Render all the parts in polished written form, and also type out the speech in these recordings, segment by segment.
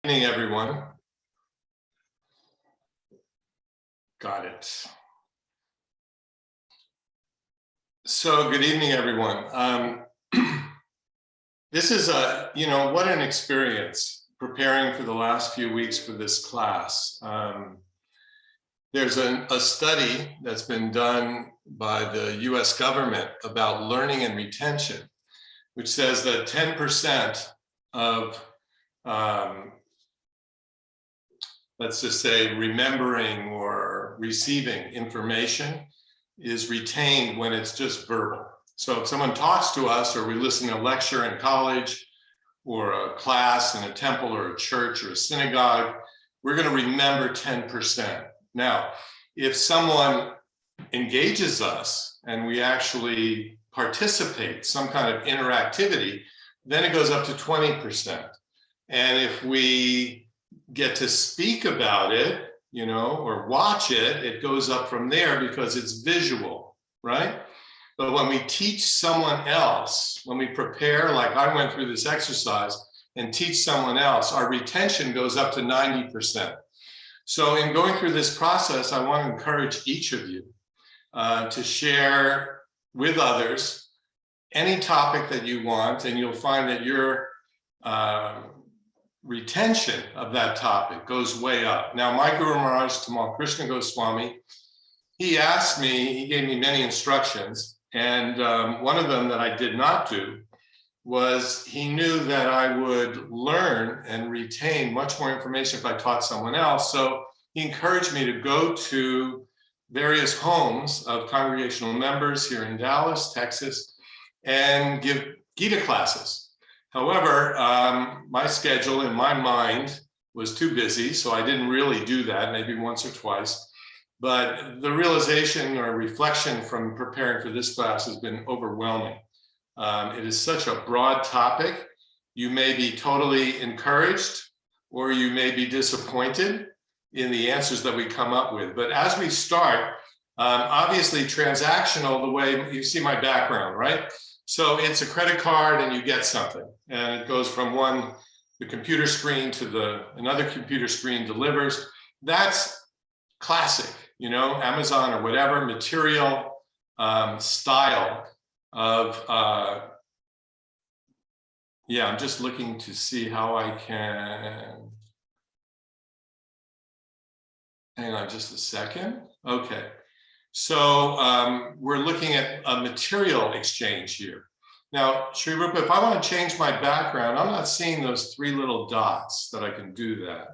Good evening, everyone. Got it. So good evening, everyone. This is what an experience preparing for the last few weeks for this class. There's a study that's been done by the US government about learning and retention, which says that 10% of let's just say remembering or receiving information is retained when it's just verbal. So if someone talks to us or we listen to a lecture in college or a class in a temple or a church or a synagogue, we're going to remember 10%. Now, if someone engages us and we actually participate, some kind of interactivity, then it goes up to 20%. And if we get to speak about it, or watch it, it goes up from there because it's visual, right? But when we teach someone else, when we prepare, like I went through this exercise and teach someone else, our retention goes up to 90%. So in going through this process, I want to encourage each of you to share with others any topic that you want, and you'll find that your retention of that topic goes way up. Now, my Guru Maharaj, Tamal Krishna Goswami, he gave me many instructions, and one of them that I did not do was he knew that I would learn and retain much more information if I taught someone else. So he encouraged me to go to various homes of congregational members here in Dallas, Texas, and give Gita classes. However, my schedule in my mind was too busy, so I didn't really do that, maybe once or twice. But the realization or reflection from preparing for this class has been overwhelming. It is such a broad topic. You may be totally encouraged, or you may be disappointed in the answers that we come up with. But as we start, obviously transactional, the way you see my background, right? So it's a credit card and you get something, and it goes from the computer screen to another computer screen delivers. That's classic, Amazon or whatever material style of, I'm just looking to see how I can, hang on just a second. Okay. So we're looking at a material exchange here. Now, Sri Rupa, if I want to change my background, I'm not seeing those three little dots that I can do that.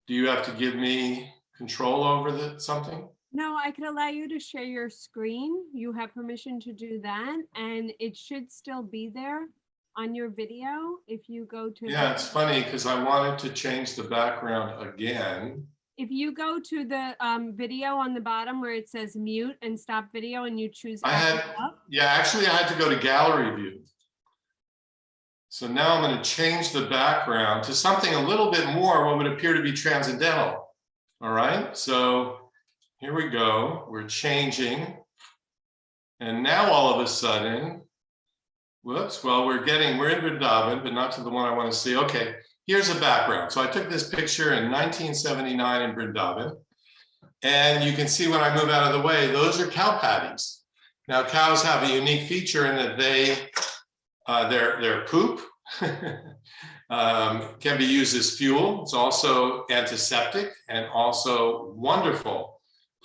Do you have to give me control over something? No, I can allow you to share your screen. You have permission to do that, and it should still be there on your video if you go to... Yeah, it's funny because I wanted to change the background again. If you go to the video on the bottom where it says mute and stop video and you choose actually I had to go to gallery view. So now I'm going to change the background to something a little bit more what would appear to be transcendental. All right, so here we go. We're changing. And now all of a sudden, whoops, well, we're in Vrindavan, but not to the one I want to see. Okay. Here's a background. So I took this picture in 1979 in Vrindavan, and you can see when I move out of the way, those are cow patties. Now, cows have a unique feature in that their poop can be used as fuel. It's also antiseptic and also wonderful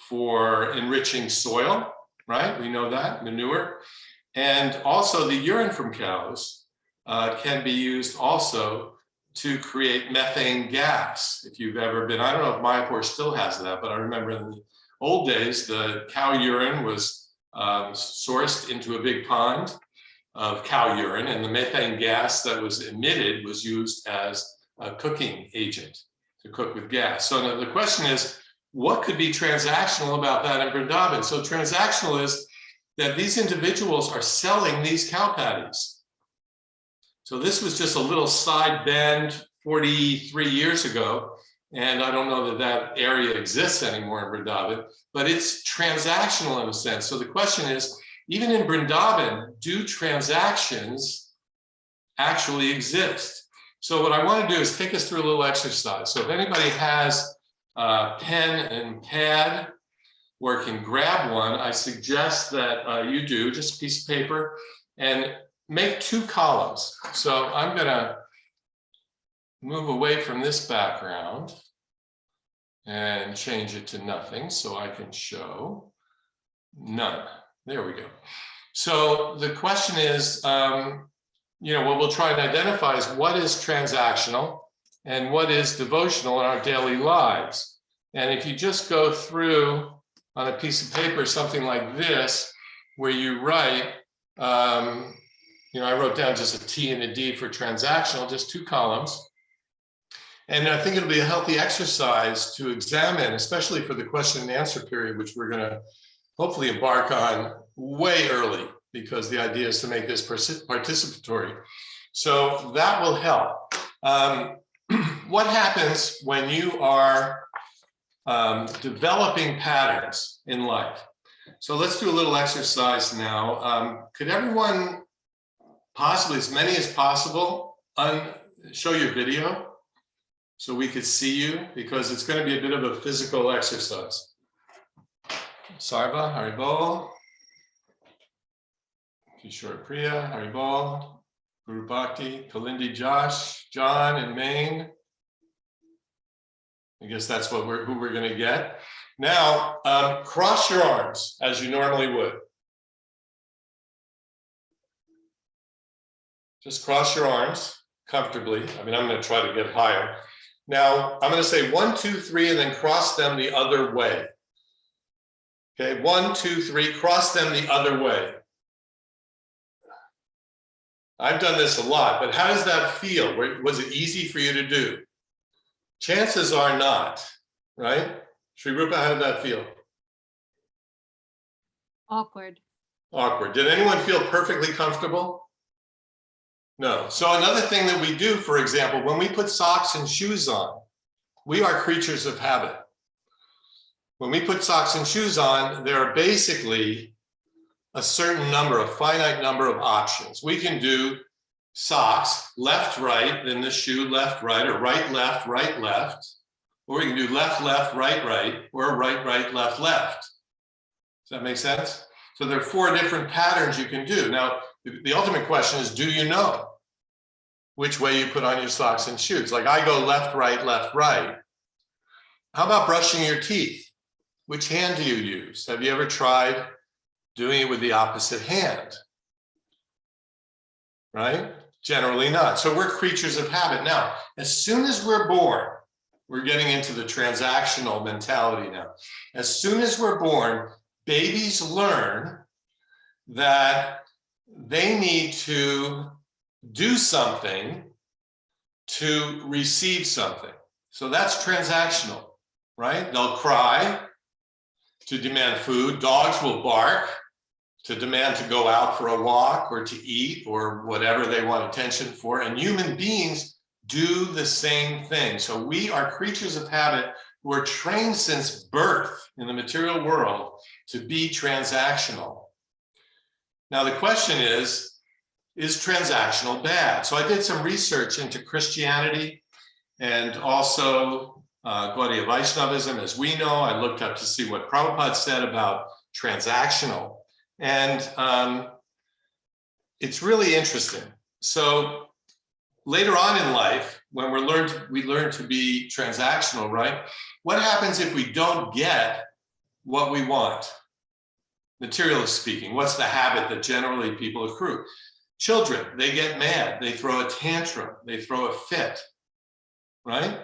for enriching soil, right? We know that, manure. And also the urine from cows can be used also to create methane gas. If you've ever been, I don't know if Mayapur still has that, but I remember in the old days, the cow urine was sourced into a big pond of cow urine, and the methane gas that was emitted was used as a cooking agent to cook with gas. So now the question is, what could be transactional about that in Vrindavan? So transactional is that these individuals are selling these cow patties. So this was just a little side bend 43 years ago, and I don't know that area exists anymore in Vrindavan, but it's transactional in a sense. So the question is, even in Vrindavan, do transactions actually exist? So what I want to do is take us through a little exercise. So if anybody has a pen and pad or can grab one, I suggest that you do just a piece of paper and make 2 columns. So I'm going to move away from this background and change it to nothing so I can show none. There we go. So the question is, what we'll try and identify is what is transactional and what is devotional in our daily lives. And if you just go through on a piece of paper, something like this, where you write, I wrote down just a T and a D for transactional, just 2 columns. And I think it'll be a healthy exercise to examine, especially for the question and answer period, which we're going to hopefully embark on way early, because the idea is to make this participatory. So that will help. What happens when you are developing patterns in life? So let's do a little exercise now. Could everyone, possibly as many as possible, show your video so we could see you, because it's going to be a bit of a physical exercise. Sarva, Haribol, Kishore Priya, Haribol, Guru Bhakti, Kalindi Josh, John in Maine. I guess that's who we're going to get. Now, cross your arms as you normally would. Just cross your arms comfortably. I mean, I'm going to try to get higher. Now, I'm going to say 1, 2, 3, and then cross them the other way. Okay, 1, 2, 3, cross them the other way. I've done this a lot, but how does that feel? Was it easy for you to do? Chances are not, right? Sri Rupa, how did that feel? Awkward. Awkward. Did anyone feel perfectly comfortable? No. So another thing that we do, for example, when we put socks and shoes on, we are creatures of habit. When we put socks and shoes on, there are basically a certain number, a finite number of options. We can do socks, left, right, then the shoe, left, right, or right, left, or we can do left, left, right, or right, right, left, left. Does that make sense? So there are 4 different patterns you can do. Now, the ultimate question is, do you know which way you put on your socks and shoes? Like I go left, right, left, right. How about brushing your teeth? Which hand do you use? Have you ever tried doing it with the opposite hand? Right? Generally not. So we're creatures of habit. Now, as soon as we're born, we're getting into the transactional mentality now. As soon as we're born, babies learn that they need to do something to receive something. So that's transactional, right? They'll cry to demand food. Dogs will bark to demand to go out for a walk or to eat or whatever they want attention for. And human beings do the same thing. So we are creatures of habit who are trained since birth in the material world to be transactional. Now, the question is transactional bad? So I did some research into Christianity and also Gaudiya Vaishnavism. As we know, I looked up to see what Prabhupada said about transactional. And it's really interesting. So later on in life, when we learn to be transactional, right? What happens if we don't get what we want? Materialist speaking, what's the habit that generally people accrue? Children, they get mad, they throw a tantrum, they throw a fit, right?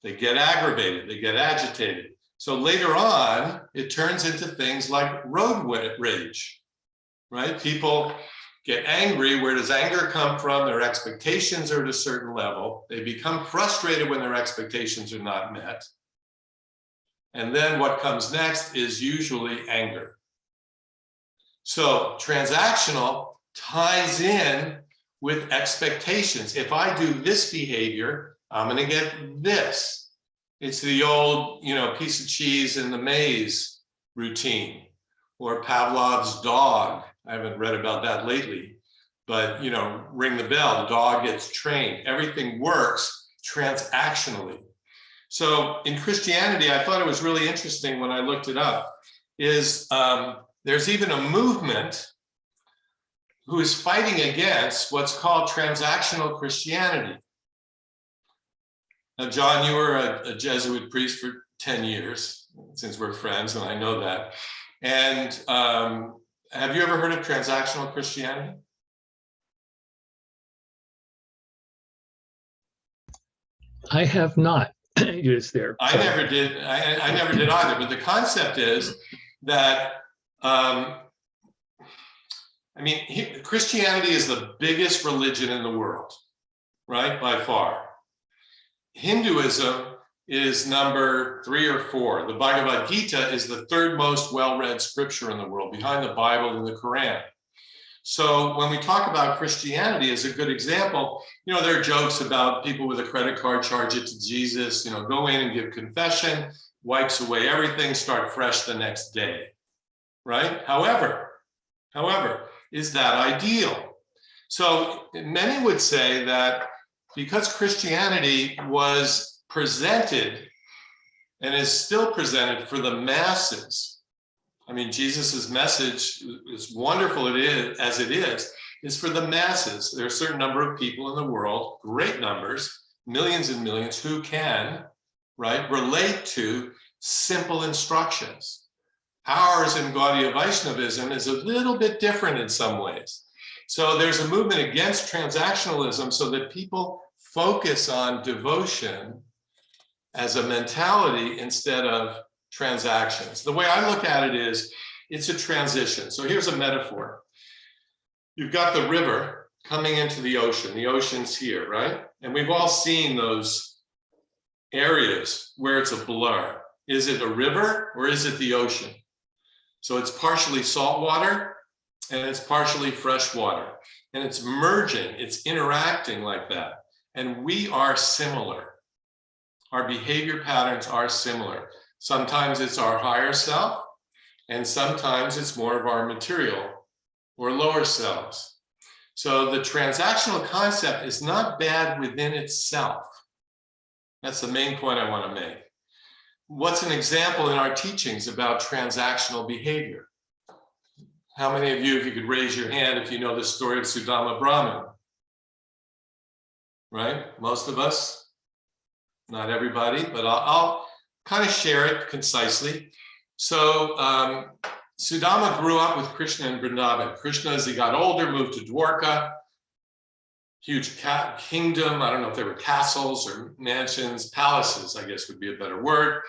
They get aggravated, they get agitated. So later on, it turns into things like road rage, right? People get angry. Where does anger come from? Their expectations are at a certain level. They become frustrated when their expectations are not met. And then what comes next is usually anger. So transactional ties in with expectations. If I do this behavior, I'm going to get this. It's the old, piece of cheese in the maze routine, or Pavlov's dog. I haven't read about that lately, but, ring the bell, the dog gets trained. Everything works transactionally. So in Christianity, I thought it was really interesting when I looked it up, is there's even a movement who is fighting against what's called transactional Christianity. Now, John, you were a Jesuit priest for 10 years, since we're friends, and I know that. And have you ever heard of transactional Christianity? I have not. Yudhisthira. I never did. I never did either. But the concept is that, Christianity is the biggest religion in the world, right? By far. Hinduism is number 3 or 4. The Bhagavad Gita is the 3rd most well-read scripture in the world, behind the Bible and the Quran. So when we talk about Christianity as a good example, there are jokes about people with a credit card, charge it to Jesus, go in and give confession, wipes away everything, start fresh the next day, right? However, is that ideal? So many would say that because Christianity was presented and is still presented for the masses, Jesus's message, as wonderful as it is for the masses. There are a certain number of people in the world, great numbers, millions and millions, who can, relate to simple instructions. Ours in Gaudiya Vaishnavism is a little bit different in some ways. So there's a movement against transactionalism so that people focus on devotion as a mentality instead of transactions. The way I look at it is, it's a transition. So here's a metaphor. You've got the river coming into the ocean. The ocean's here, right? And we've all seen those areas where it's a blur. Is it a river or is it the ocean? So it's partially salt water and it's partially fresh water. And it's merging, it's interacting like that. And we are similar. Our behavior patterns are similar. Sometimes it's our higher self, and sometimes it's more of our material or lower selves. So the transactional concept is not bad within itself. That's the main point I want to make. What's an example in our teachings about transactional behavior? How many of you, if you could raise your hand, if you know the story of Sudama Brahman? Right? Most of us, not everybody, but I'll kind of share it concisely. So Sudama grew up with Krishna in Vrindavan. Krishna, as he got older, moved to Dwarka, huge kingdom. I don't know if there were castles or mansions, palaces, I guess would be a better word.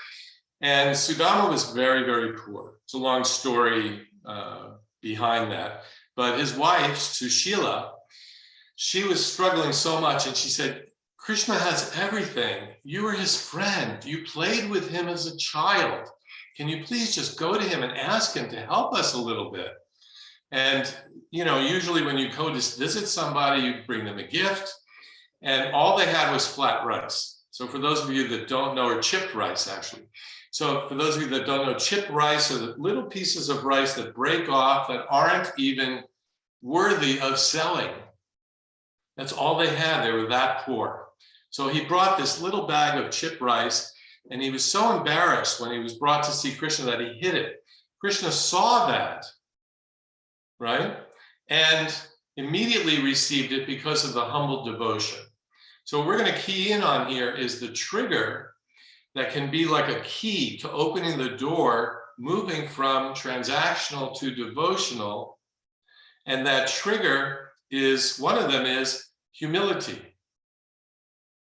And Sudama was very, very poor. It's a long story behind that. But his wife, Sushila, she was struggling so much, and she said, Krishna has everything. You were his friend. You played with him as a child. Can you please just go to him and ask him to help us a little bit? And, usually when you go to visit somebody, you bring them a gift, and all they had was flat rice. So for those of you that don't know, or chipped rice, actually. So for those of you that don't know, chipped rice are the little pieces of rice that break off that aren't even worthy of selling. That's all they had. They were that poor. So he brought this little bag of chipped rice, and he was so embarrassed when he was brought to see Krishna that he hid it. Krishna saw that, right? And immediately received it because of the humble devotion. So what we're going to key in on here is the trigger that can be like a key to opening the door, moving from transactional to devotional. And that trigger is, one of them is humility.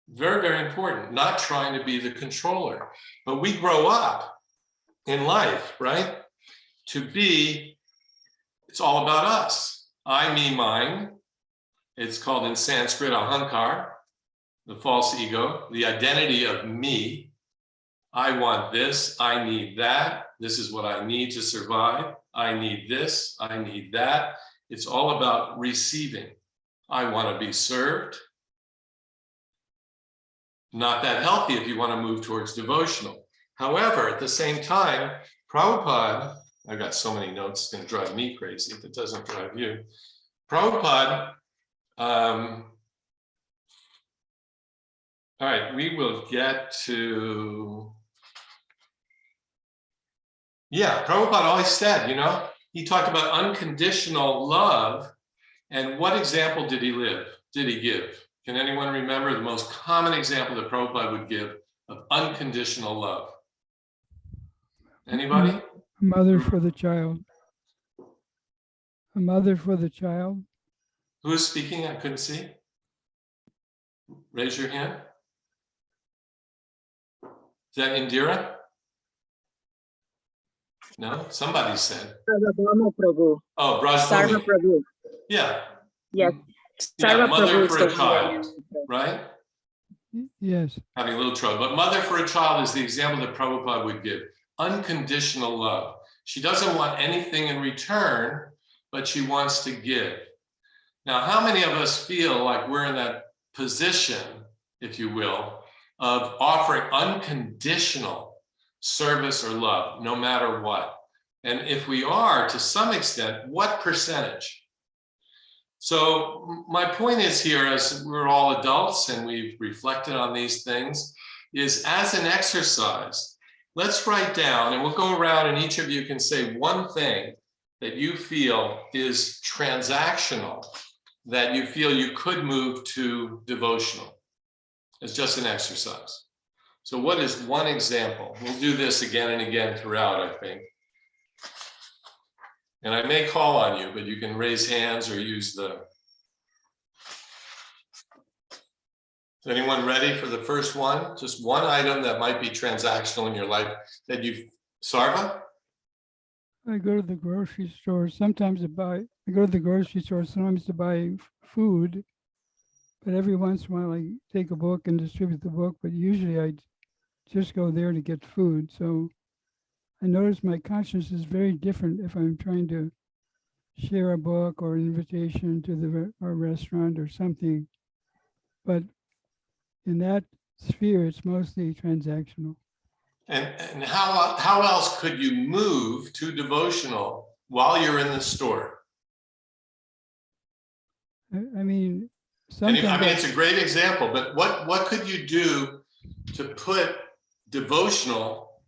Very, very important, not trying to be the controller. But we grow up in life, right? To be, it's all about us. I, me, mine. It's called in Sanskrit ahankar, the false ego, the identity of me. I want this, I need that. This is what I need to survive. I need this, I need that. It's all about receiving. I want to be served. Not that healthy if you want to move towards devotional. However, at the same time, Prabhupada, I've got so many notes, it's going to drive me crazy if it doesn't drive you. Prabhupada All right, we will get to, yeah, Prabhupada always said, you know, he talked about unconditional love. And what example did he give? Can anyone remember the most common example that Prabhupada would give of unconditional love? Anybody? A mother for the child. A mother for the child. Who is speaking? I couldn't see. Raise your hand. Is that Indira? No, somebody said. Prabhu. Oh, Sarva Brajbhumi. Prabhu. Yeah. Yes. Yeah, Sarva mother Prabhu for is a the child, one. right? Yes. Having a little trouble. But mother for a child is the example that Prabhupada would give. Unconditional love. She doesn't want anything in return, but she wants to give. Now, how many of us feel like we're in that position, if you will, of offering unconditional service or love, no matter what? And if we are, to some extent, what percentage? So my point is here, as we're all adults and we've reflected on these things, is as an exercise, let's write down, and we'll go around and each of you can say one thing that you feel is transactional, that you feel you could move to devotional. It's just an exercise. So what is one example? We'll do this again and again throughout, I think. And I may call on you, but you can raise hands or use the. Is anyone ready for the first one? Just one item that might be transactional in your life that you've, Sarva? I go to the grocery store sometimes to buy, I go to the grocery store sometimes to buy food, but every once in a while I take a book and distribute the book, but usually I just go there to get food. So I notice my conscience is very different if I'm trying to share a book or an invitation to the or restaurant or something. But in that sphere, it's mostly transactional. And how else could you move to devotional while you're in the store? I mean, And sometimes I mean, it's a great example, but what could you do to put devotional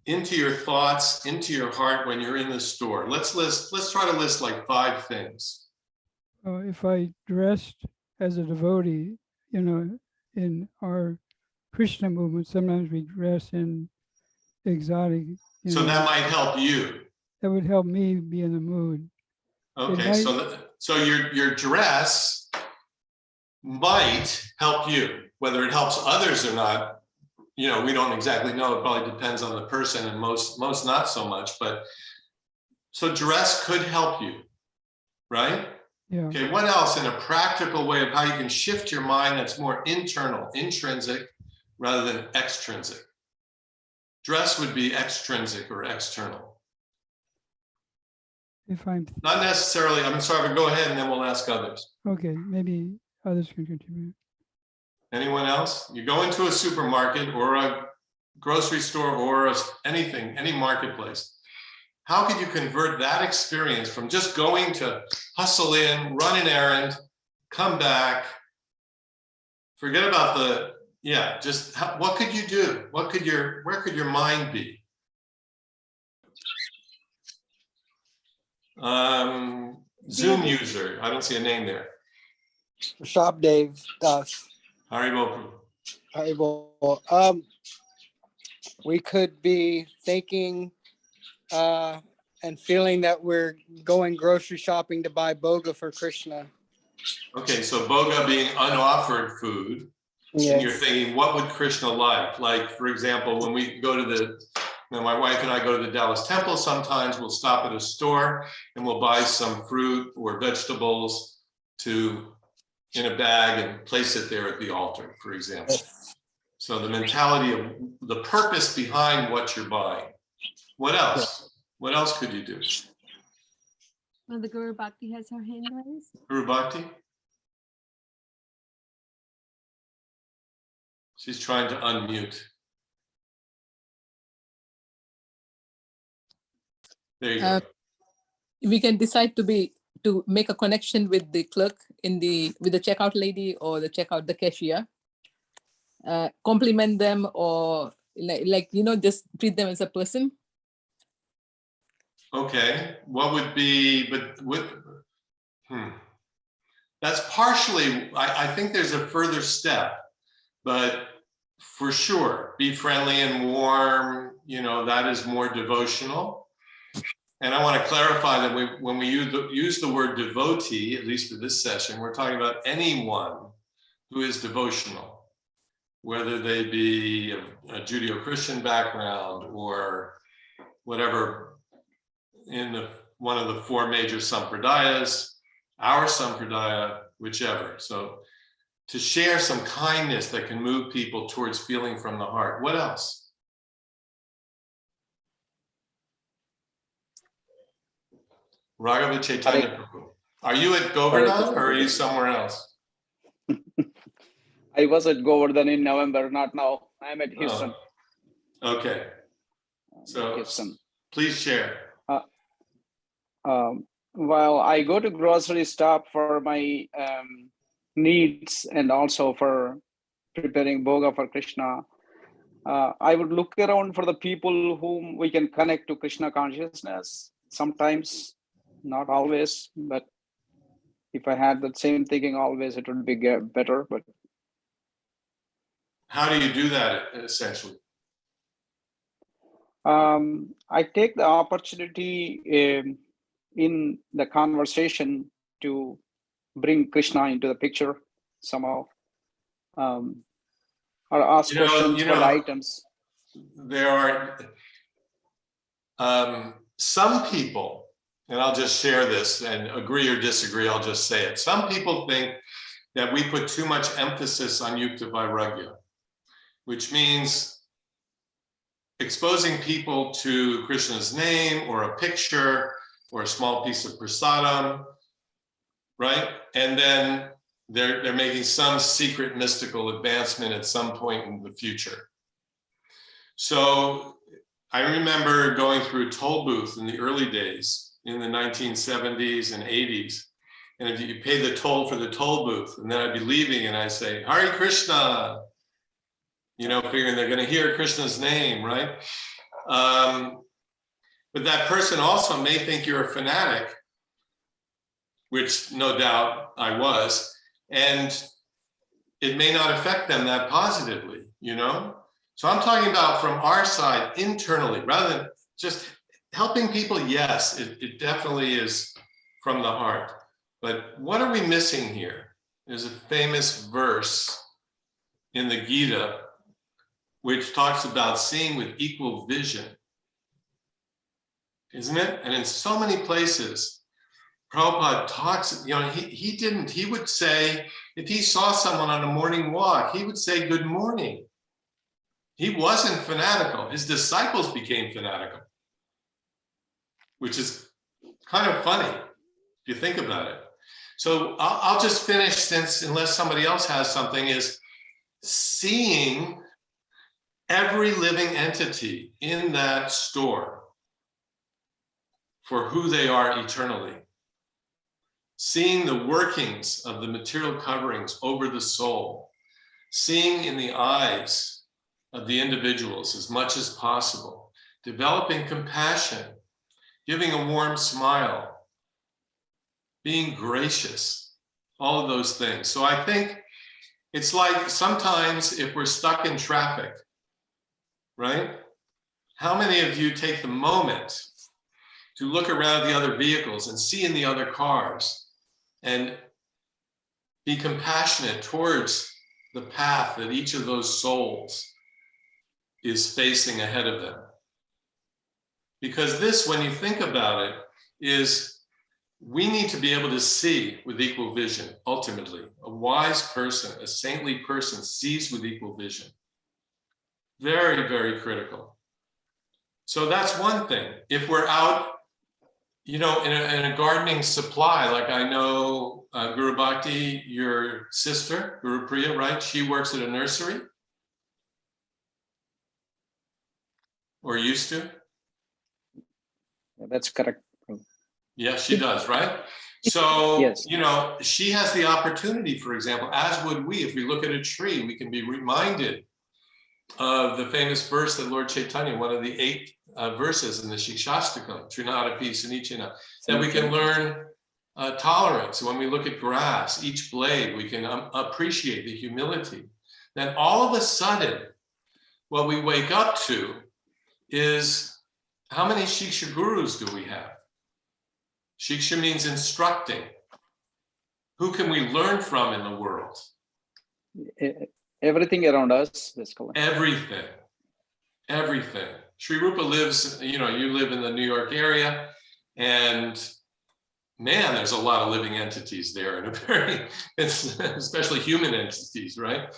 into your thoughts, into your heart when you're in the store? Let's try to list like 5 things. if I dressed as a devotee, you know, in our Krishna movement, sometimes we dress in exotic. So that might help you. That would help me be in the mood. Okay, so your dress might help you. Whether it helps others or not, you know, we don't exactly know. It probably depends on the person, and most not so much. But so dress could help you, right? Yeah. Okay, what else in a practical way of how you can shift your mind that's more internal, intrinsic, rather than extrinsic? Dress would be extrinsic or external. If I'm Not necessarily, I'm sorry, but go ahead and then we'll ask others. okay, maybe others can contribute. Anyone else? You go into a supermarket or a grocery store or anything, any marketplace. How could you convert that experience from just going to hustle in, run an errand, come back, forget about the, yeah, just what could you do? Where could your mind be? Zoom user, I don't see a name there. Shop Dave Das. Haribol. Haribol. We could be thinking and feeling that we're going grocery shopping to buy boga for Krishna. Okay, so boga being unoffered food. Yes. And you're thinking, what would Krishna like? Like, for example, when we go to my wife and I go to the Dallas temple, sometimes we'll stop at a store and we'll buy some fruit or vegetables in a bag and place it there at the altar, for example. So the mentality of the purpose behind what you're buying. What else? What else could you do? Well, the Guru Bhakti has her hand raised. Guru Bhakti? She's trying to unmute. There you go. We can decide to be to make a connection with the clerk with the checkout lady or the cashier, compliment them, or just treat them as a person. Okay, what would be, that's partially, I think there's a further step, but for sure, be friendly and warm, that is more devotional. And I want to clarify that when we use the word devotee, at least for this session, we're talking about anyone who is devotional, whether they be a Judeo-Christian background or whatever in one of the four major sampradayas, our sampradaya, whichever. So to share some kindness that can move people towards feeling from the heart. What else? Raghava Chaitanya Prabhu. Are you at Govardhan or are you somewhere else? I was at Govardhan in November, not now. I'm at Houston. Oh, okay. So Houston. Please share. Well, I go to grocery shop for my needs and also for preparing Bhoga for Krishna. I would look around for the people whom we can connect to Krishna consciousness. Sometimes, not always, but if I had that same thinking always, it would be better. But how do you do that essentially? I take the opportunity in the conversation to bring Krishna into the picture somehow, or ask questions for the items. There are some people, and I'll just share this and agree or disagree, I'll just say it. Some people think that we put too much emphasis on Yukta Vairagya, which means exposing people to Krishna's name or a picture or a small piece of prasadam, right? And then they're making some secret mystical advancement at some point in the future. So I remember going through a toll booth in the early days in the 1970s and 80s. And if you pay the toll for the toll booth, and then I'd be leaving and I'd say, Hare Krishna, figuring they're going to hear Krishna's name, right? But that person also may think you're a fanatic, which no doubt I was, and it may not affect them that positively, So I'm talking about from our side internally, rather than just helping people. Yes, it definitely is from the heart. But what are we missing here? There's a famous verse in the Gita which talks about seeing with equal vision, isn't it? And in so many places, Prabhupada talks, he would say, if he saw someone on a morning walk, he would say, good morning. He wasn't fanatical. His disciples became fanatical, which is kind of funny if you think about it. So I'll just finish, unless somebody else has something, is seeing every living entity in that store for who they are eternally. Seeing the workings of the material coverings over the soul. Seeing in the eyes of the individuals as much as possible. Developing compassion. Giving a warm smile. Being gracious. All of those things. So I think it's like sometimes if we're stuck in traffic, right? How many of you take the moment to look around the other vehicles and see in the other cars and be compassionate towards the path that each of those souls is facing ahead of them? Because this, when you think about it, is we need to be able to see with equal vision, ultimately. A wise person, a saintly person sees with equal vision. Very, very critical. So that's one thing. If we're out, in a gardening supply, like I know Guru Bhakti, your sister, Guru Priya, right? She works at a nursery. Or used to. That's correct. Yeah, she does, right? So, Yes. you know, she has the opportunity, for example, as would we, if we look at a tree, we can be reminded of the famous verse that Lord Chaitanya, one of the 8 verses in the ISKCON, Trinadapi Sanichina, that we can learn tolerance. When we look at grass, each blade, we can appreciate the humility. Then all of a sudden, what we wake up to is, how many Shiksha gurus do we have? Shiksha means instructing. Who can we learn from in the world? Everything around us, basically. Everything. Everything. Sri Rupa lives, you know, you live in the New York area, and man, there's a lot of living entities there, and it's especially human entities, right?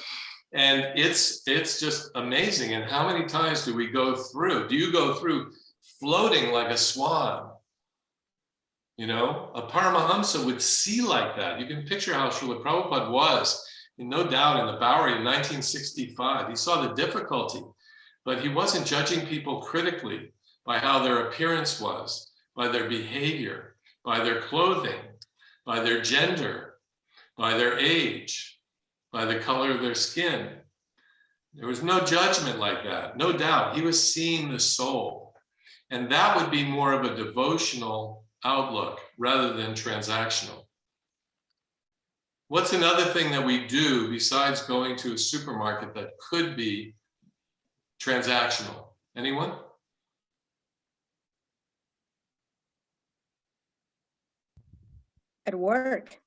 And it's just amazing. And how many times do we go through? Do you go through floating like a swan? You know, a Paramahamsa would see like that. You can picture how Srila Prabhupada was, and no doubt in the Bowery in 1965. He saw the difficulty, but he wasn't judging people critically by how their appearance was, by their behavior, by their clothing, by their gender, by their age, by the color of their skin. There was no judgment like that, no doubt. He was seeing the soul. And that would be more of a devotional outlook rather than transactional. What's another thing that we do besides going to a supermarket that could be transactional? Anyone? At work.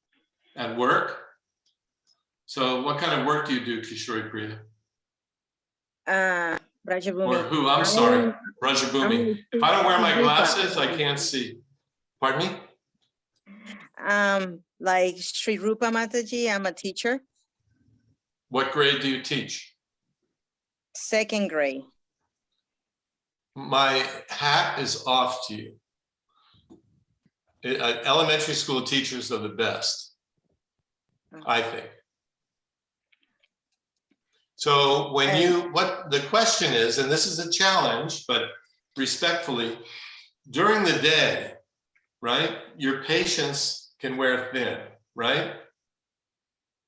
At work? So what kind of work do you do, Kishori Priya? Or Brajabhumi. who? I'm sorry, Brajabhumi. If I don't wear my glasses, I can't see. Pardon me? Like Sri Rupa Mataji, I'm a teacher. What grade do you teach? 2nd grade. My hat is off to you. Elementary school teachers are the best, I think. So when you, what the question is, and this is a challenge, but respectfully, during the day, right, your patients can wear thin, right?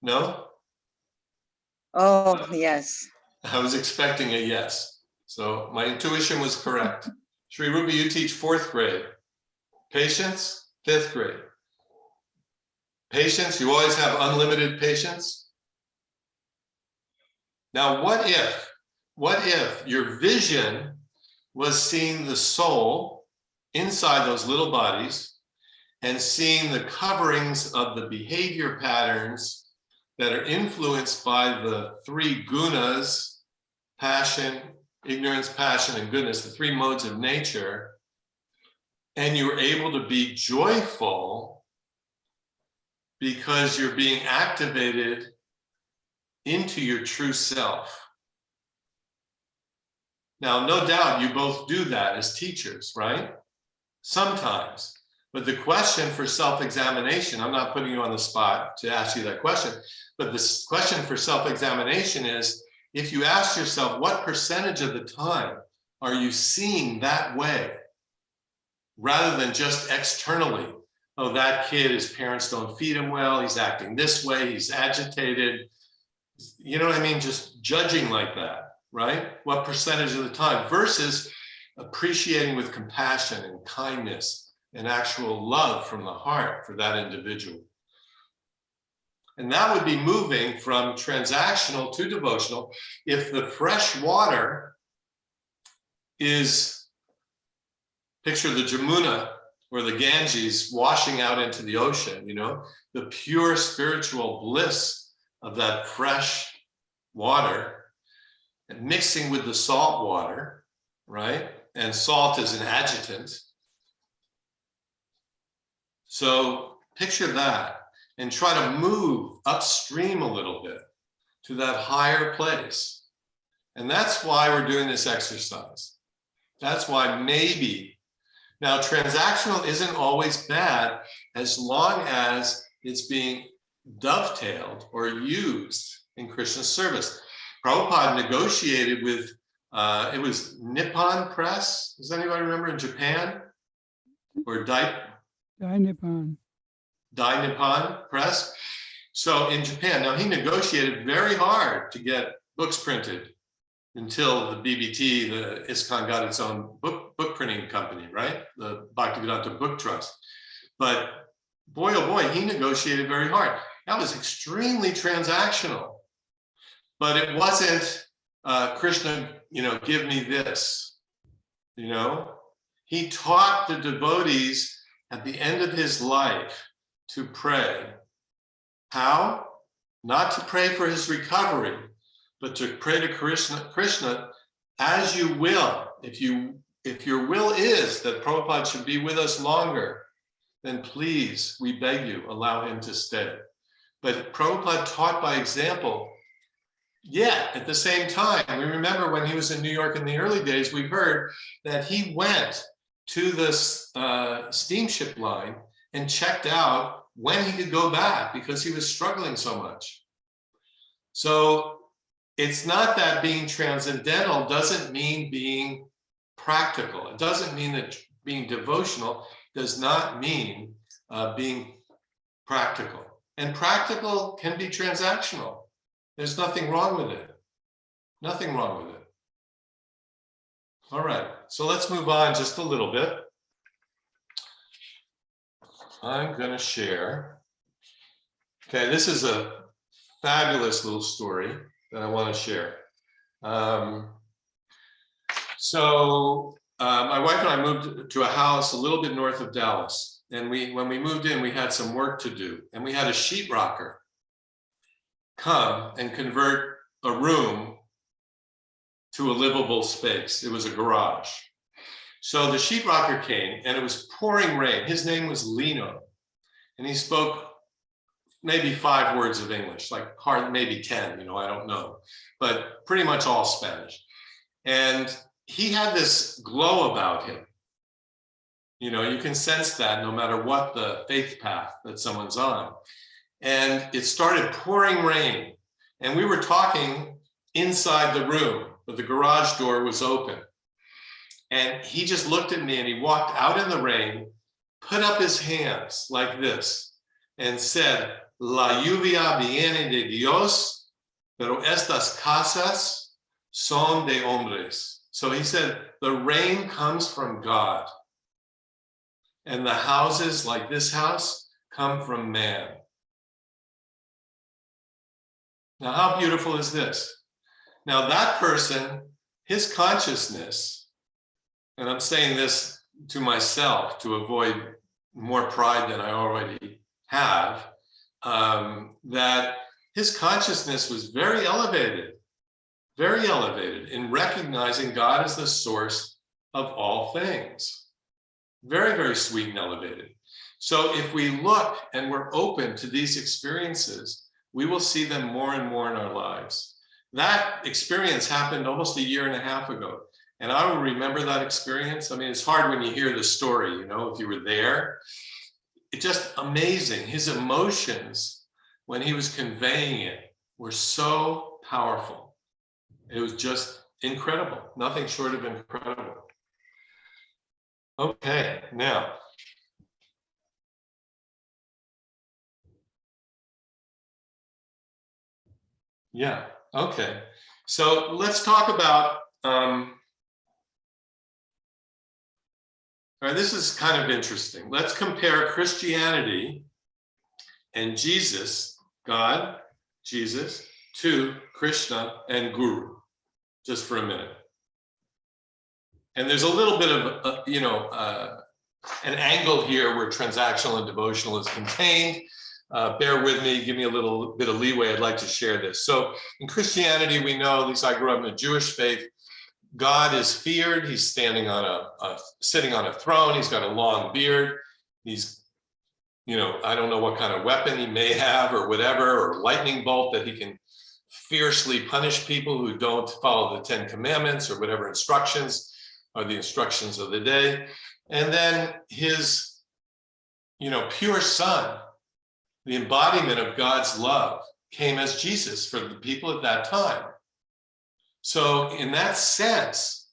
No? Oh, yes. I was expecting a yes. So my intuition was correct. Sri Rupa, you teach 4th grade. Patients, 5th grade. Patients, you always have unlimited patience. Now, what if your vision was seeing the soul inside those little bodies and seeing the coverings of the behavior patterns that are influenced by the 3 gunas, passion, ignorance, passion, and goodness, the 3 modes of nature, and you're able to be joyful because you're being activated into your true self. Now, no doubt you both do that as teachers, right? Sometimes. But the question for self-examination, I'm not putting you on the spot to ask you that question, but this question for self-examination is, if you ask yourself, what percentage of the time are you seeing that way? Rather than just externally, oh, that kid, his parents don't feed him well, he's acting this way, he's agitated. You know what I mean? Just judging like that, right? What percentage of the time versus appreciating with compassion and kindness and actual love from the heart for that individual. And that would be moving from transactional to devotional. If the fresh water is, picture the Jamuna or the Ganges washing out into the ocean, you know, the pure spiritual bliss of that fresh water and mixing with the salt water, right? And salt is an adjutant. So picture that and try to move upstream a little bit to that higher place. And that's why we're doing this exercise. That's why maybe, now transactional isn't always bad as long as it's being dovetailed or used in Krishna's service. Prabhupada negotiated with, it was Nippon Press, does anybody remember, in Japan? Or Dai Nippon. Dai Nippon Press. So in Japan, now he negotiated very hard to get books printed until the BBT, the ISKCON, got its own book printing company, right? The Bhaktivedanta Book Trust. But boy, oh boy, he negotiated very hard. That was extremely transactional. But it wasn't Krishna, give me this, He taught the devotees at the end of his life to pray. How? Not to pray for his recovery, but to pray to Krishna as you will. If your will is that Prabhupada should be with us longer, then please, we beg you, allow him to stay. But Prabhupada taught by example. Yet, at the same time, we remember when he was in New York in the early days, we heard that he went to this steamship line and checked out when he could go back because he was struggling so much. So it's not that being transcendental doesn't mean being practical. It doesn't mean that being devotional does not mean being practical. And practical can be transactional. There's nothing wrong with it. Nothing wrong with it. All right, so let's move on just a little bit. I'm going to share. Okay, this is a fabulous little story that I want to share. My wife and I moved to a house a little bit north of Dallas. And when we moved in, we had some work to do. And we had a sheetrocker come and convert a room to a livable space. It was a garage. So the sheetrocker came and it was pouring rain. His name was Lino. And he spoke maybe 5 words of English, like maybe 10, I don't know, but pretty much all Spanish. And he had this glow about him. You can sense that no matter what the faith path that someone's on. And it started pouring rain. And we were talking inside the room, but the garage door was open. And he just looked at me and he walked out in the rain, put up his hands like this, and said, La lluvia viene de Dios, pero estas casas son de hombres. So he said, the rain comes from God. And the houses like this house come from man. Now, how beautiful is this? Now, that person, his consciousness, and I'm saying this to myself to avoid more pride than I already have, that his consciousness was very elevated in recognizing God as the source of all things. Very, very sweet and elevated. So if we look and we're open to these experiences, we will see them more and more in our lives. That experience happened almost 1.5 years ago. And I will remember that experience. I mean, it's hard when you hear the story, if you were there. It's just amazing. His emotions, when he was conveying it, were so powerful. It was just incredible. Nothing short of incredible. Okay, now. Yeah, okay. So let's talk about, all right, this is kind of interesting. Let's compare Christianity and Jesus, God, Jesus, to Krishna and Guru, just for a minute. And there's a little bit of, an angle here where transactional and devotional is contained. Bear with me, give me a little bit of leeway. I'd like to share this. So in Christianity, we know, at least I grew up in a Jewish faith, God is feared. He's standing on sitting on a throne. He's got a long beard. He's, I don't know what kind of weapon he may have or whatever, or lightning bolt that he can fiercely punish people who don't follow the 10 commandments or whatever instructions are the instructions of the day. And then his, pure son, the embodiment of God's love, came as Jesus for the people at that time. So in that sense,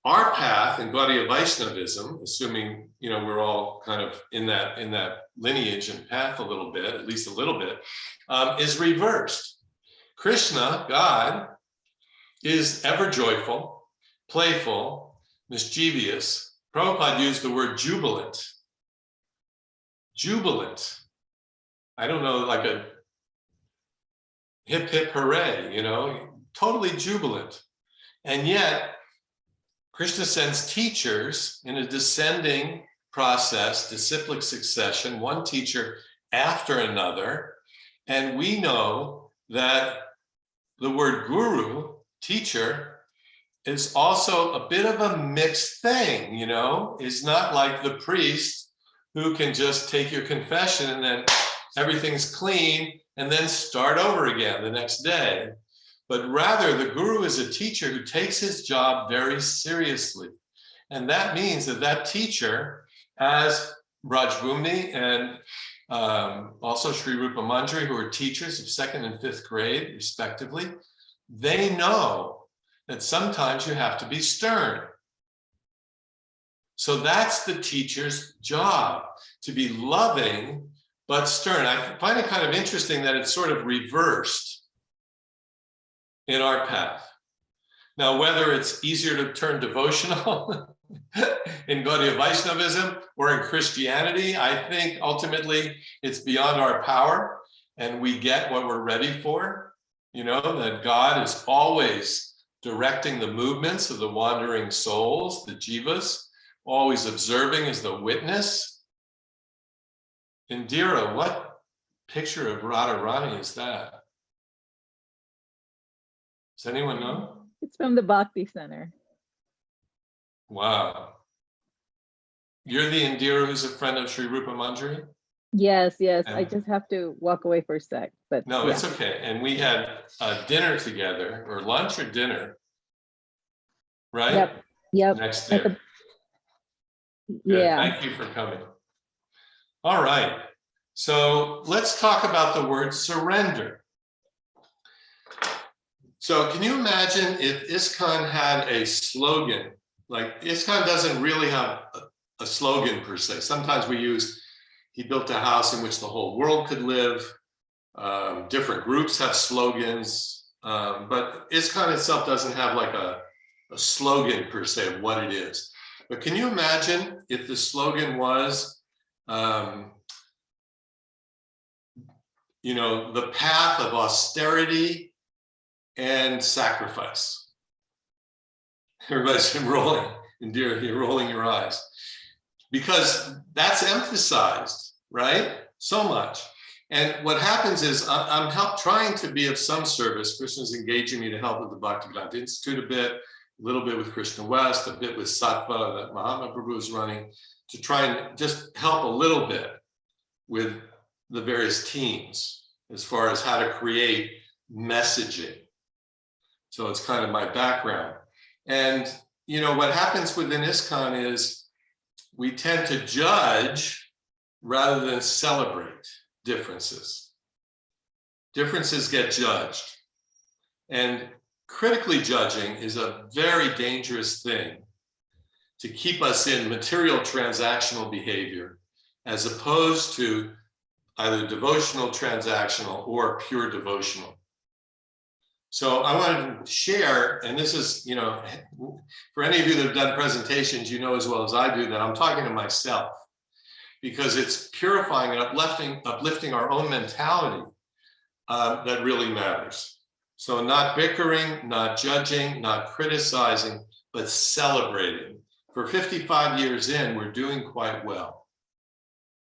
our path in Gaudiya Vaishnavism, assuming, you know, we're all kind of in that lineage and path a little bit, at least a little bit, is reversed. Krishna, God, is ever joyful, playful, mischievous. Prabhupada used the word jubilant. Jubilant. I don't know, like a hip, hip, hooray, you know, totally jubilant. And yet, Krishna sends teachers in a descending process, disciplic succession, one teacher after another. And we know that the word guru, teacher, is also a bit of a mixed thing, you know, it's not like the priest who can just take your confession and then everything's clean and then start over again the next day. But rather, the guru is a teacher who takes his job very seriously. And that means that that teacher, as Rajbhumi and also Sri Rupa Manjari, who are teachers of 2nd and 5th grade, respectively, they know that sometimes you have to be stern. So that's the teacher's job, to be loving but stern. I find it kind of interesting that it's sort of reversed in our path. Now, whether it's easier to turn devotional in Gaudiya Vaishnavism or in Christianity, I think ultimately it's beyond our power and we get what we're ready for. You know, that God is always directing the movements of the wandering souls, the jivas, always observing as the witness. Indira, what picture of Radharani is that? Does anyone know? It's from the Bhakti Center. Wow. You're the Indira who's a friend of Sri Rupa Manjari? Yes, yes. I And- just have to walk away for a sec, but No, yeah. it's okay. And we had dinner together, or lunch or dinner, right? Yep, yep. Next At there. the- Good. yeah. Thank you for coming. All right. So let's talk about the word surrender. So can you imagine if ISKCON had a slogan? Like ISKCON doesn't really have a slogan per se. Sometimes we use, he built a house in which the whole world could live. Different groups have slogans, but ISKCON itself doesn't have like a slogan per se of what it is. But can you imagine if the slogan was, you know, the path of austerity and sacrifice? Everybody's rolling, Indira, you're rolling your eyes. Because that's emphasized, right? So much. And what happens is I'm trying to be of some service. Krishna's engaging me to help with the Bhaktivedanta Institute a little bit with Krishna West, a bit with Sattva that Mahatma Prabhu is running, to try and just help a little bit with the various teams as far as how to create messaging. So it's kind of my background. And, you know, what happens within ISKCON is we tend to judge rather than celebrate differences. Differences get judged. And critically judging is a very dangerous thing to keep us in material transactional behavior, as opposed to either devotional transactional or pure devotional. So I wanted to share, and this is, you know, for any of you that have done presentations, you know as well as I do that I'm talking to myself, because it's purifying and uplifting our own mentality that really matters. So not bickering, not judging, not criticizing, but celebrating. For 55 years in, we're doing quite well.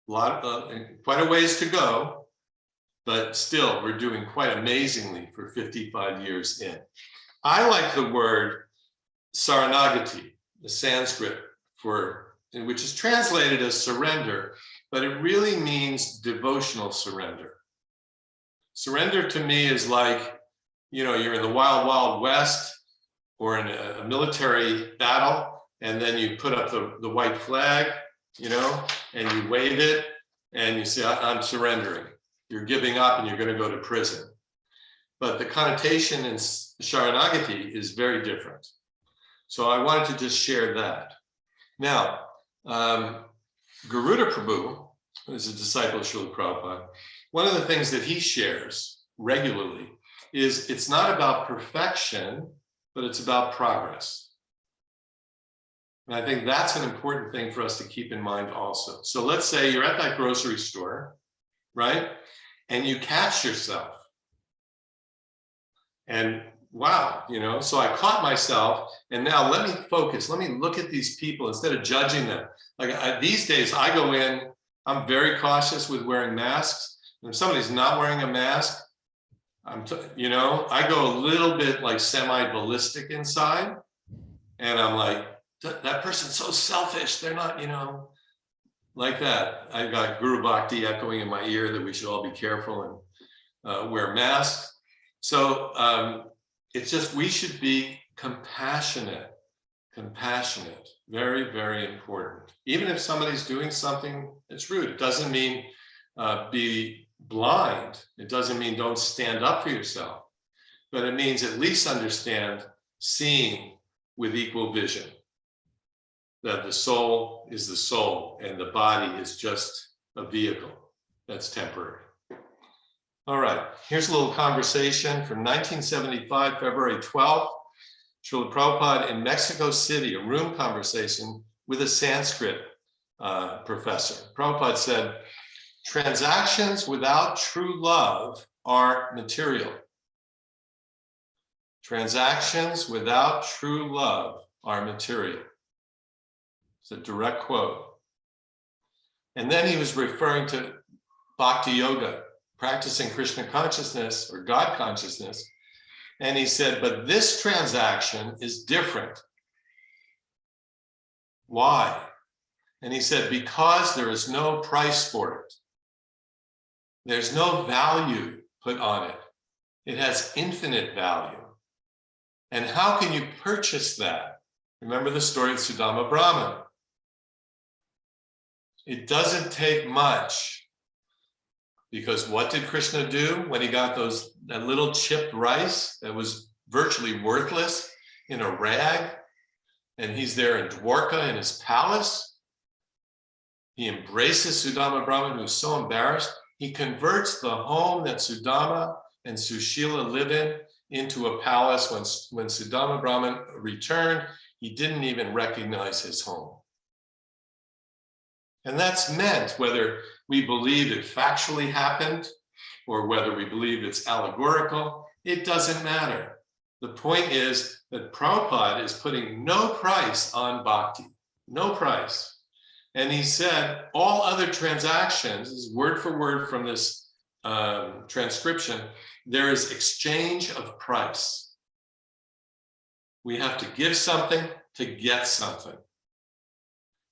Quite a ways to go, but still we're doing quite amazingly for 55 years in. I like the word saranagati, the Sanskrit which is translated as surrender, but it really means devotional surrender. Surrender to me is like, you know, you're in the wild, wild west or in a military battle, and then you put up the white flag, you know, and you wave it and you say, I'm surrendering. You're giving up and you're going to go to prison. But the connotation in Sharanagati is very different. So I wanted to just share that. Now, Garuda Prabhu, who is a disciple of Srila Prabhupada, one of the things that he shares regularly is it's not about perfection, but it's about progress. And I think that's an important thing for us to keep in mind also. So let's say you're at that grocery store, right? And you catch yourself. And wow, so I caught myself, and now let me focus. Let me look at these people instead of judging them. Like these days, I go in, I'm very cautious with wearing masks. And if somebody's not wearing a mask, I go a little bit like semi-ballistic inside. And I'm like, that person's so selfish. They're not, like that. I got Guru Bhakti echoing in my ear that we should all be careful and wear masks. So it's just, we should be compassionate, very, very important. Even if somebody's doing something that's rude, it doesn't mean be blind. It doesn't mean don't stand up for yourself, but it means at least understand seeing with equal vision, that the soul is the soul and the body is just a vehicle that's temporary. All right, here's a little conversation from 1975, February 12th. Srila Prabhupada in Mexico City, a room conversation with a Sanskrit professor. Prabhupada said, transactions without true love are material. Transactions without true love are material. It's a direct quote. And then he was referring to Bhakti Yoga, practicing Krishna consciousness or God consciousness. And he said, but this transaction is different. Why? And he said, because there is no price for it. There's no value put on it. It has infinite value. And how can you purchase that? Remember the story of Sudama Brahman. It doesn't take much. Because what did Krishna do when he got that little chipped rice that was virtually worthless in a rag? And he's there in Dwarka in his palace. He embraces Sudama Brahman, who's so embarrassed. He converts the home that Sudama and Sushila live in into a palace. When Sudama Brahman returned, he didn't even recognize his home. And that's meant, whether we believe it factually happened or whether we believe it's allegorical, it doesn't matter. The point is that Prabhupada is putting no price on bhakti, no price. And he said all other transactions, this is word for word from this transcription, there is exchange of price. We have to give something to get something.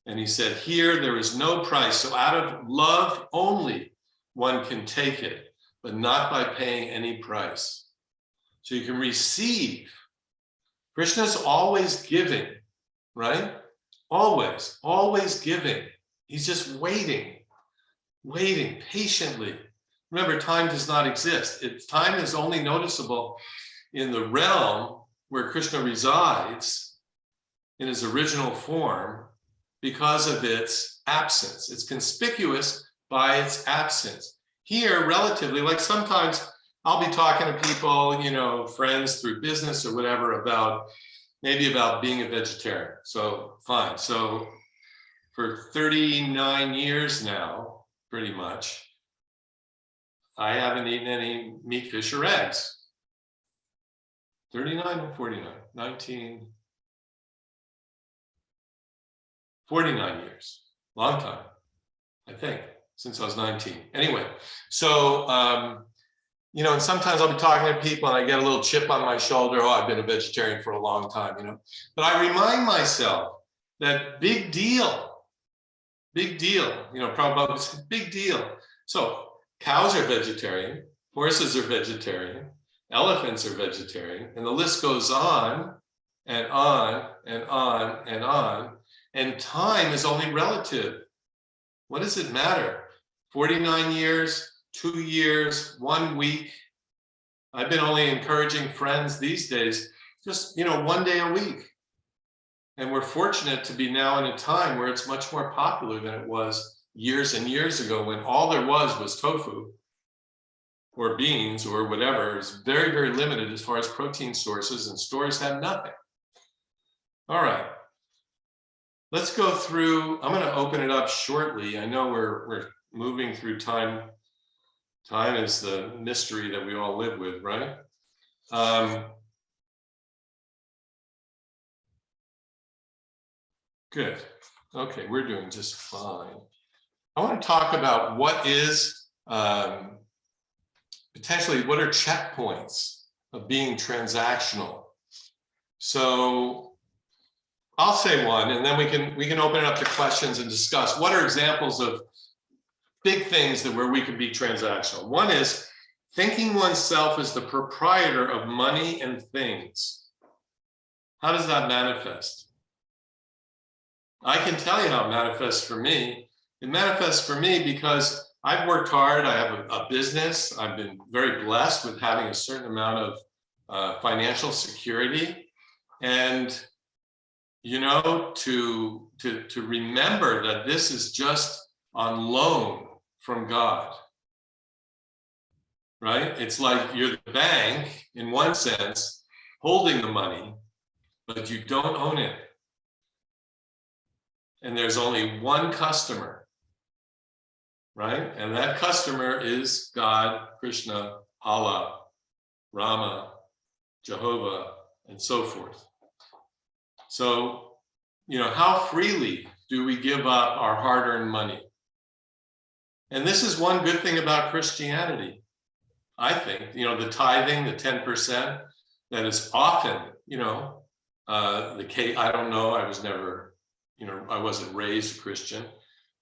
And he said, here, there is no price. So out of love only, one can take it, but not by paying any price. So you can receive. Krishna's always giving, right? Always giving. He's just waiting patiently. Remember, time does not exist. Time is only noticeable in the realm where Krishna resides in his original form, because of its absence. It's conspicuous by its absence. Here, relatively, like sometimes I'll be talking to people, friends through business or whatever, about being a vegetarian. So fine. So for 39 years now, pretty much, I haven't eaten any meat, fish, or eggs. 39 or 49, 19. 49 years, long time, I think, since I was 19. Anyway, so, and sometimes I'll be talking to people and I get a little chip on my shoulder. Oh, I've been a vegetarian for a long time, But I remind myself that big deal, Prabhupada said, big deal. So cows are vegetarian, horses are vegetarian, elephants are vegetarian, and the list goes on and on and on and on. And time is only relative. What does it matter? 49 years, 2 years, 1 week. I've been only encouraging friends these days, just, 1 day a week. And we're fortunate to be now in a time where it's much more popular than it was years and years ago, when all there was tofu or beans or whatever. It's very, very limited as far as protein sources, and stores have nothing. All right. Let's go through. I'm going to open it up shortly. I know we're moving through time. Time is the mystery that we all live with, right? Good. Okay, we're doing just fine. I want to talk about what is potentially, what are checkpoints of being transactional. So I'll say one, and then we can open it up to questions and discuss what are examples of big things that where we can be transactional. One is thinking oneself as the proprietor of money and things. How does that manifest? I can tell you how it manifests for me. It manifests for me because I've worked hard. I have a business. I've been very blessed with having a certain amount of financial security. And, you know, to remember that this is just on loan from God, right? It's like you're the bank in one sense, holding the money, but you don't own it. And there's only one customer, right? And that customer is God, Krishna, Allah, Rama, Jehovah, and so forth. So, you know, how freely do we give up our hard-earned money? And this is one good thing about Christianity, I think. You know, the tithing, the 10%, that is often, you know, the case. I don't know, I was never, you know, I wasn't raised Christian,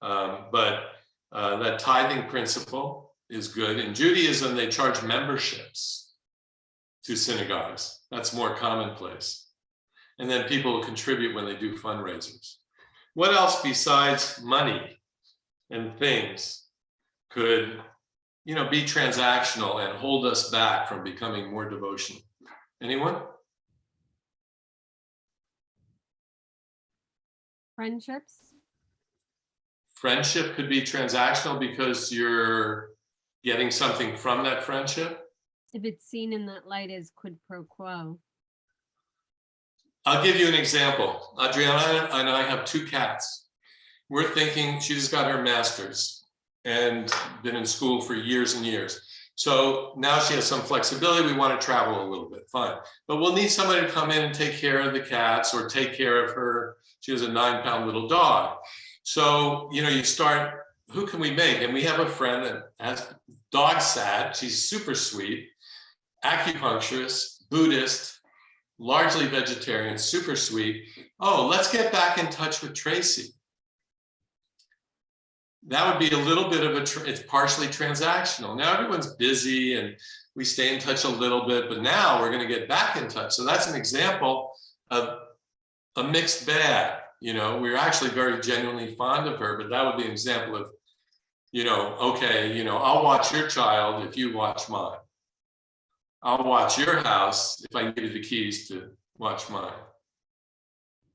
but that tithing principle is good. In Judaism, they charge memberships to synagogues. That's more commonplace. And then people contribute when they do fundraisers. What else besides money and things could, you know, be transactional and hold us back from becoming more devotional? Anyone? Friendships. Friendship could be transactional because you're getting something from that friendship. If it's seen in that light as quid pro quo. I'll give you an example. Adriana and I have 2 cats. We're thinking, she just got her master's and been in school for years and years. So now she has some flexibility. We want to travel a little bit, fine. But we'll need somebody to come in and take care of the cats or take care of her. She has a 9-pound little dog. So, you know, you start, who can we make? And we have a friend that has dog sat. She's super sweet, acupuncturist, Buddhist, largely vegetarian, super sweet. Oh, let's get back in touch with Tracy. That would be a little bit of it's partially transactional. Now everyone's busy and we stay in touch a little bit, but now we're going to get back in touch. So that's an example of a mixed bag. You know, we're actually very genuinely fond of her, but that would be an example of, you know, okay, you know, I'll watch your child if you watch mine. I'll watch your house if I give you the keys to watch mine.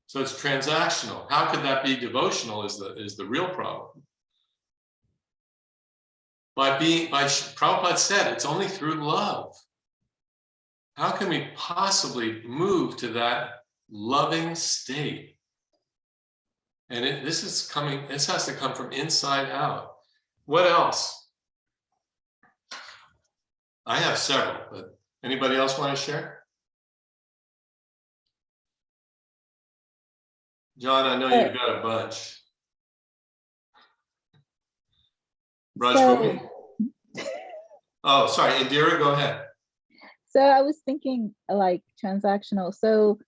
So it's transactional. How could that be devotional is the real problem. Prabhupada said, it's only through love. How can we possibly move to that loving state? And this has to come from inside out. What else? I have several, but anybody else want to share? John, I know you've got a bunch. Rajbhumi? Oh, sorry, Indira, go ahead. So I was thinking like transactional. So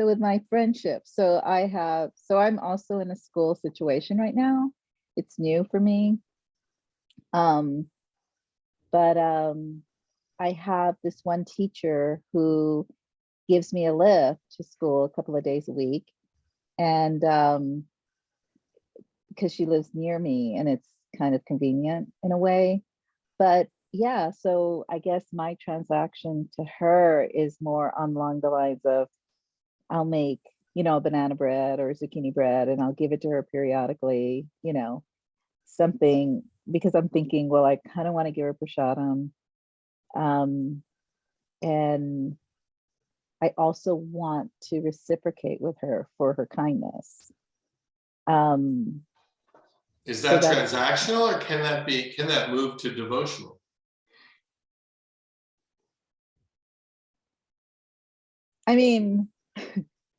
with my friendship, I'm also in a school situation right now. It's new for me. But I have this one teacher who gives me a lift to school a couple of days a week. And because she lives near me and it's kind of convenient in a way. But yeah, so I guess my transaction to her is more along the lines of I'll make, banana bread or zucchini bread and I'll give it to her periodically, something, because I'm thinking, well, I kind of want to give her prashadam. And I also want to reciprocate with her for her kindness. Is So that that's- transactional, or can that move to devotional? I mean,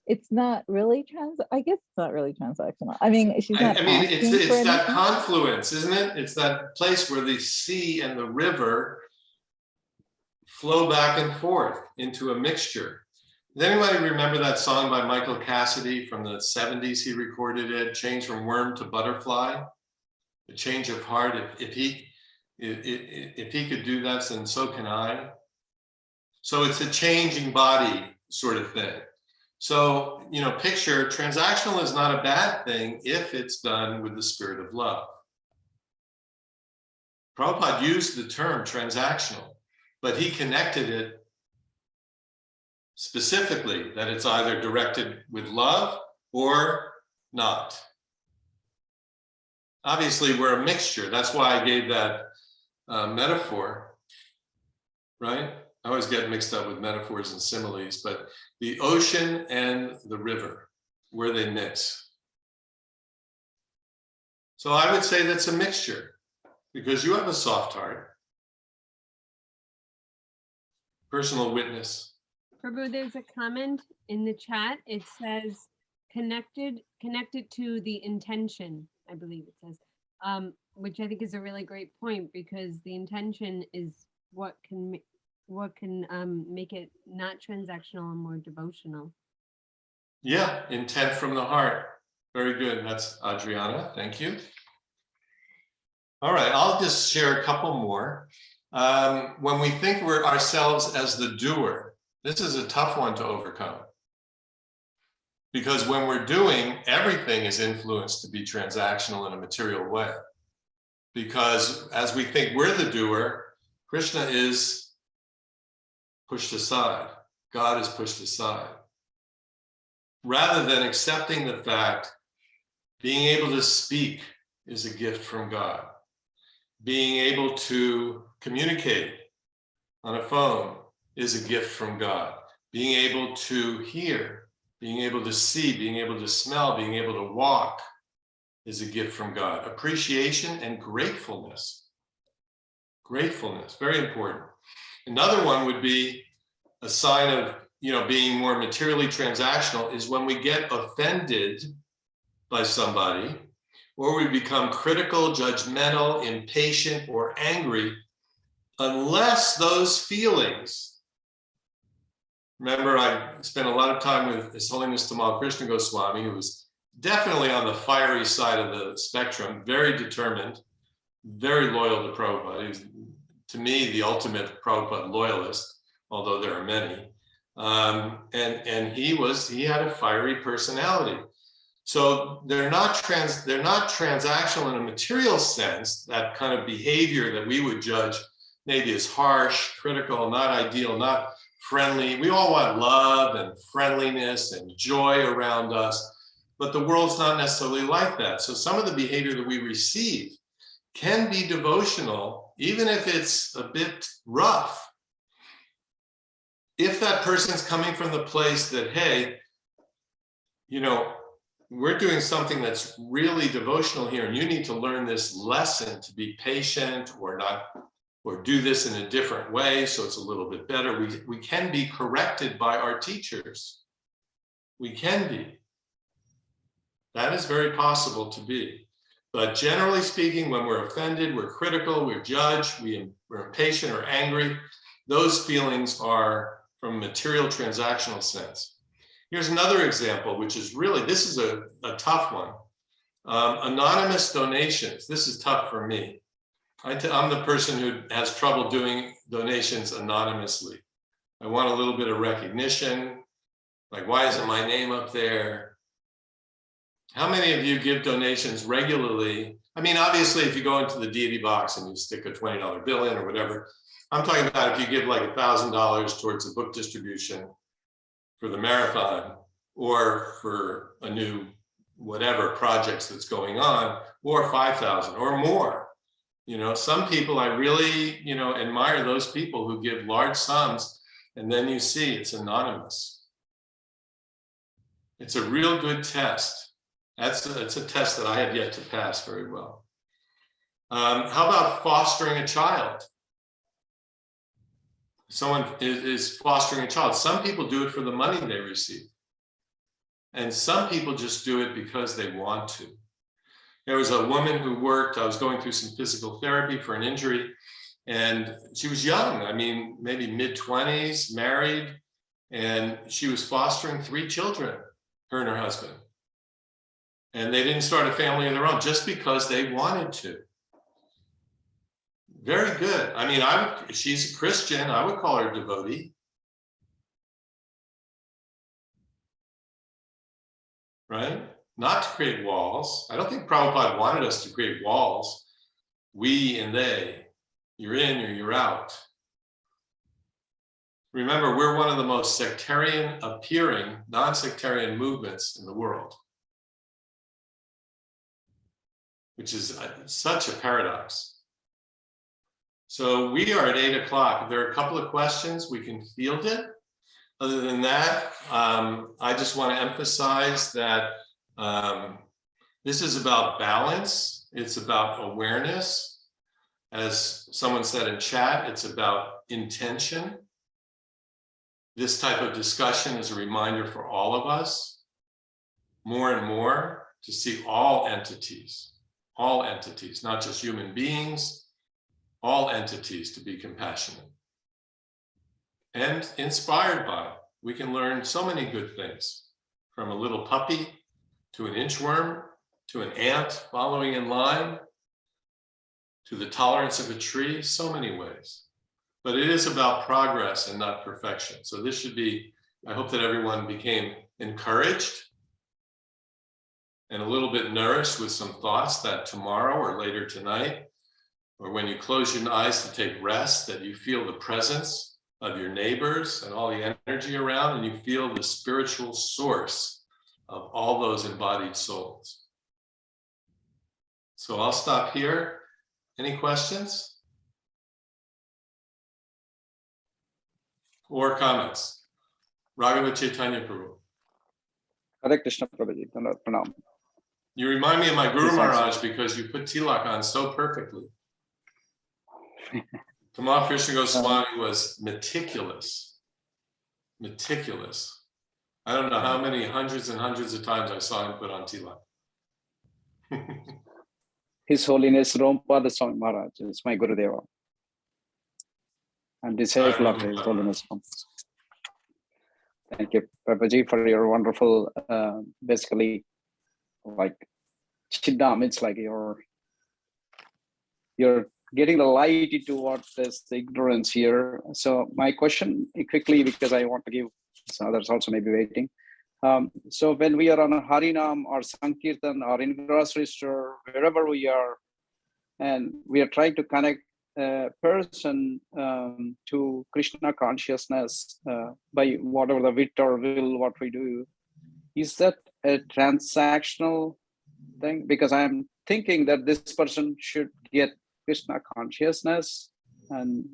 it's not really I guess it's not really transactional. I mean, she's not I mean, asking for it's that anything. confluence, isn't it? It's that place where the sea and the river flow back and forth into a mixture. Does anybody remember that song by Michael Cassidy from the 70s? He recorded it, Change from Worm to Butterfly. The change of heart. If he could do that, then so can I. So it's a changing body sort of thing. So, picture transactional is not a bad thing if it's done with the spirit of love. Prabhupada used the term transactional, but he connected it specifically that it's either directed with love or not. Obviously, we're a mixture. That's why I gave that metaphor, right? I always get mixed up with metaphors and similes, but the ocean and the river, where they mix. So I would say that's a mixture, because you have a soft heart. Personal witness. Prabhu, there's a comment in the chat. It says connected to the intention, I believe it says, which I think is a really great point, because the intention is what can make it not transactional and more devotional. Yeah, intent from the heart. Very good. That's Adriana. Thank you. All right, I'll just share a couple more. When we think we're ourselves as the doer, this is a tough one to overcome. Because when we're doing, everything is influenced to be transactional in a material way. Because as we think we're the doer, Krishna is pushed aside. God is pushed aside. Rather than accepting the fact, being able to speak is a gift from God. Being able to communicate on a phone is a gift from God. Being able to hear, being able to see, being able to smell, being able to walk is a gift from God. Appreciation and gratefulness. Gratefulness, very important. Another one would be a sign of, being more materially transactional is when we get offended by somebody, or we become critical, judgmental, impatient, or angry, unless those feelings. Remember, I spent a lot of time with His Holiness Tamal Krishna Goswami, who was definitely on the fiery side of the spectrum, very determined, very loyal to Prabhupada. He was, to me, the ultimate Prabhupada loyalist, although there are many. And he had a fiery personality. So they're not transactional in a material sense, that kind of behavior that we would judge maybe as harsh, critical, not ideal, not friendly. We all want love and friendliness and joy around us, but the world's not necessarily like that. So some of the behavior that we receive can be devotional, even if it's a bit rough. If that person's coming from the place that, hey, we're doing something that's really devotional here, and you need to learn this lesson to be patient or not, or do this in a different way so it's a little bit better. We can be corrected by our teachers. We can be. That is very possible to be. But generally speaking, when we're offended, we're critical, we're judged, we're impatient or angry, those feelings are from a material transactional sense. Here's another example, which is really, this is a tough one. Anonymous donations. This is tough for me. I'm the person who has trouble doing donations anonymously. I want a little bit of recognition. Like, why isn't my name up there? How many of you give donations regularly I mean, obviously, if you go into the deity box and you stick a $20 bill in or whatever, I'm talking about if you give like $1,000 towards a book distribution for the marathon or for a new whatever projects that's going on, or 5,000 or more. You know, some people I really, you know, admire those people who give large sums and then you see it's anonymous. It's a real good test. It's a test that I have yet to pass very well. How about fostering a child? Someone is fostering a child. Some people do it for the money they receive. And some people just do it because they want to. There was a woman who worked, I was going through some physical therapy for an injury, and she was young, I mean, maybe mid-20s, married, and she was fostering 3 children, her and her husband. And they didn't start a family of their own just because they wanted to. Very good. I mean, she's a Christian, I would call her a devotee. Right? Not to create walls. I don't think Prabhupada wanted us to create walls. We and they, you're in or you're out. Remember, we're one of the most sectarian appearing, non-sectarian movements in the world, which is such a paradox. So we are at 8 o'clock. If there are a couple of questions, we can field it. Other than that, I just want to emphasize that this is about balance. It's about awareness. As someone said in chat, it's about intention. This type of discussion is a reminder for all of us, more and more, to see all entities, not just human beings, all entities to be compassionate and inspired by. We can learn so many good things, from a little puppy to an inchworm, to an ant following in line, to the tolerance of a tree, so many ways. But it is about progress and not perfection. So this should be, I hope that everyone became encouraged and a little bit nourished with some thoughts that tomorrow or later tonight, or when you close your eyes to take rest, that you feel the presence of your neighbors and all the energy around, and you feel the spiritual source of all those embodied souls. So I'll stop here. Any questions or comments? Raghava Chaitanya Prabhu. Hare Krishna Prabhuji, Pranam. You remind me of my Guru Maharaj because you put tilak on so perfectly. Tamal Krishna Goswami was meticulous. Meticulous. I don't know how many hundreds and hundreds of times I saw him put on tilak. His Holiness Rompada Swami Maharaj is my Gurudeva. I'm disciple of His Holiness. Thank you, Prabhuji, for your wonderful, basically, like Chiddam. It's like you're getting the light into what is the ignorance here. So my question quickly, because I want to give so others also may be waiting. So when we are on a Harinam or Sankirtan or in grocery store, wherever we are, and we are trying to connect a person to Krishna consciousness by whatever the wit or will, what we do, is that a transactional thing? Because I'm thinking that this person should get Krishna consciousness, and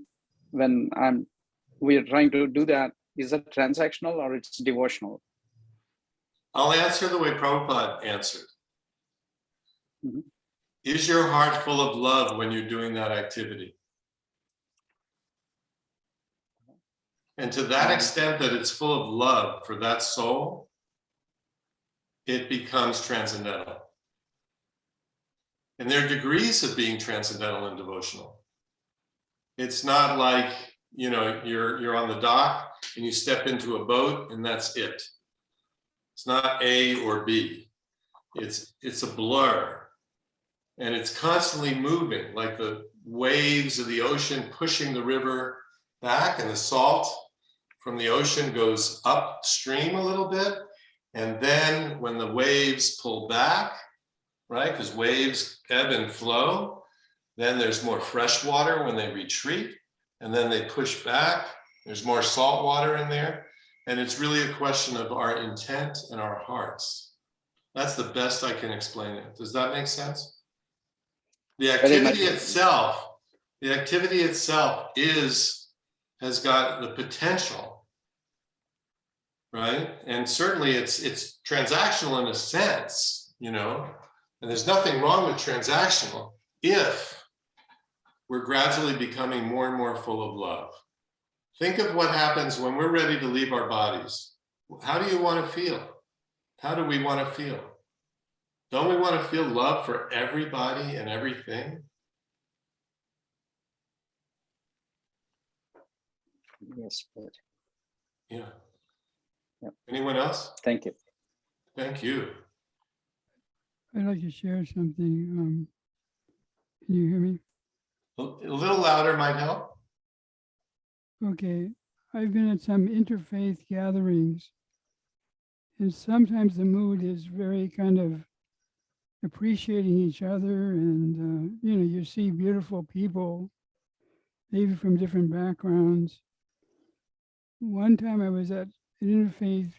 when we are trying to do that, is that transactional or it's devotional? I'll answer the way Prabhupada answered. Mm-hmm. Is your heart full of love when you're doing that activity? And to that extent that it's full of love for that soul, it becomes transcendental. And there are degrees of being transcendental and devotional. It's not like, you know, you're on the dock and you step into a boat and that's it. It's not A or B. It's a blur. And it's constantly moving, like the waves of the ocean pushing the river back, and the salt from the ocean goes upstream a little bit. And then when the waves pull back, right? Because waves ebb and flow. Then there's more fresh water when they retreat, and then they push back. There's more salt water in there. And it's really a question of our intent and our hearts. That's the best I can explain it. Does that make sense? The activity itself has got the potential, right? And certainly it's transactional in a sense, you know, and there's nothing wrong with transactional if we're gradually becoming more and more full of love. Think of what happens when we're ready to leave our bodies. How do you want to feel? How do we want to feel? Don't we want to feel love for everybody and everything? Yes, good. Yeah. Yep. Anyone else? Thank you. Thank you. I'd like to share something. Can you hear me? A little louder might help. Okay. I've been at some interfaith gatherings, and sometimes the mood is very kind of appreciating each other, and you know, you see beautiful people, maybe from different backgrounds. One time I was at an interfaith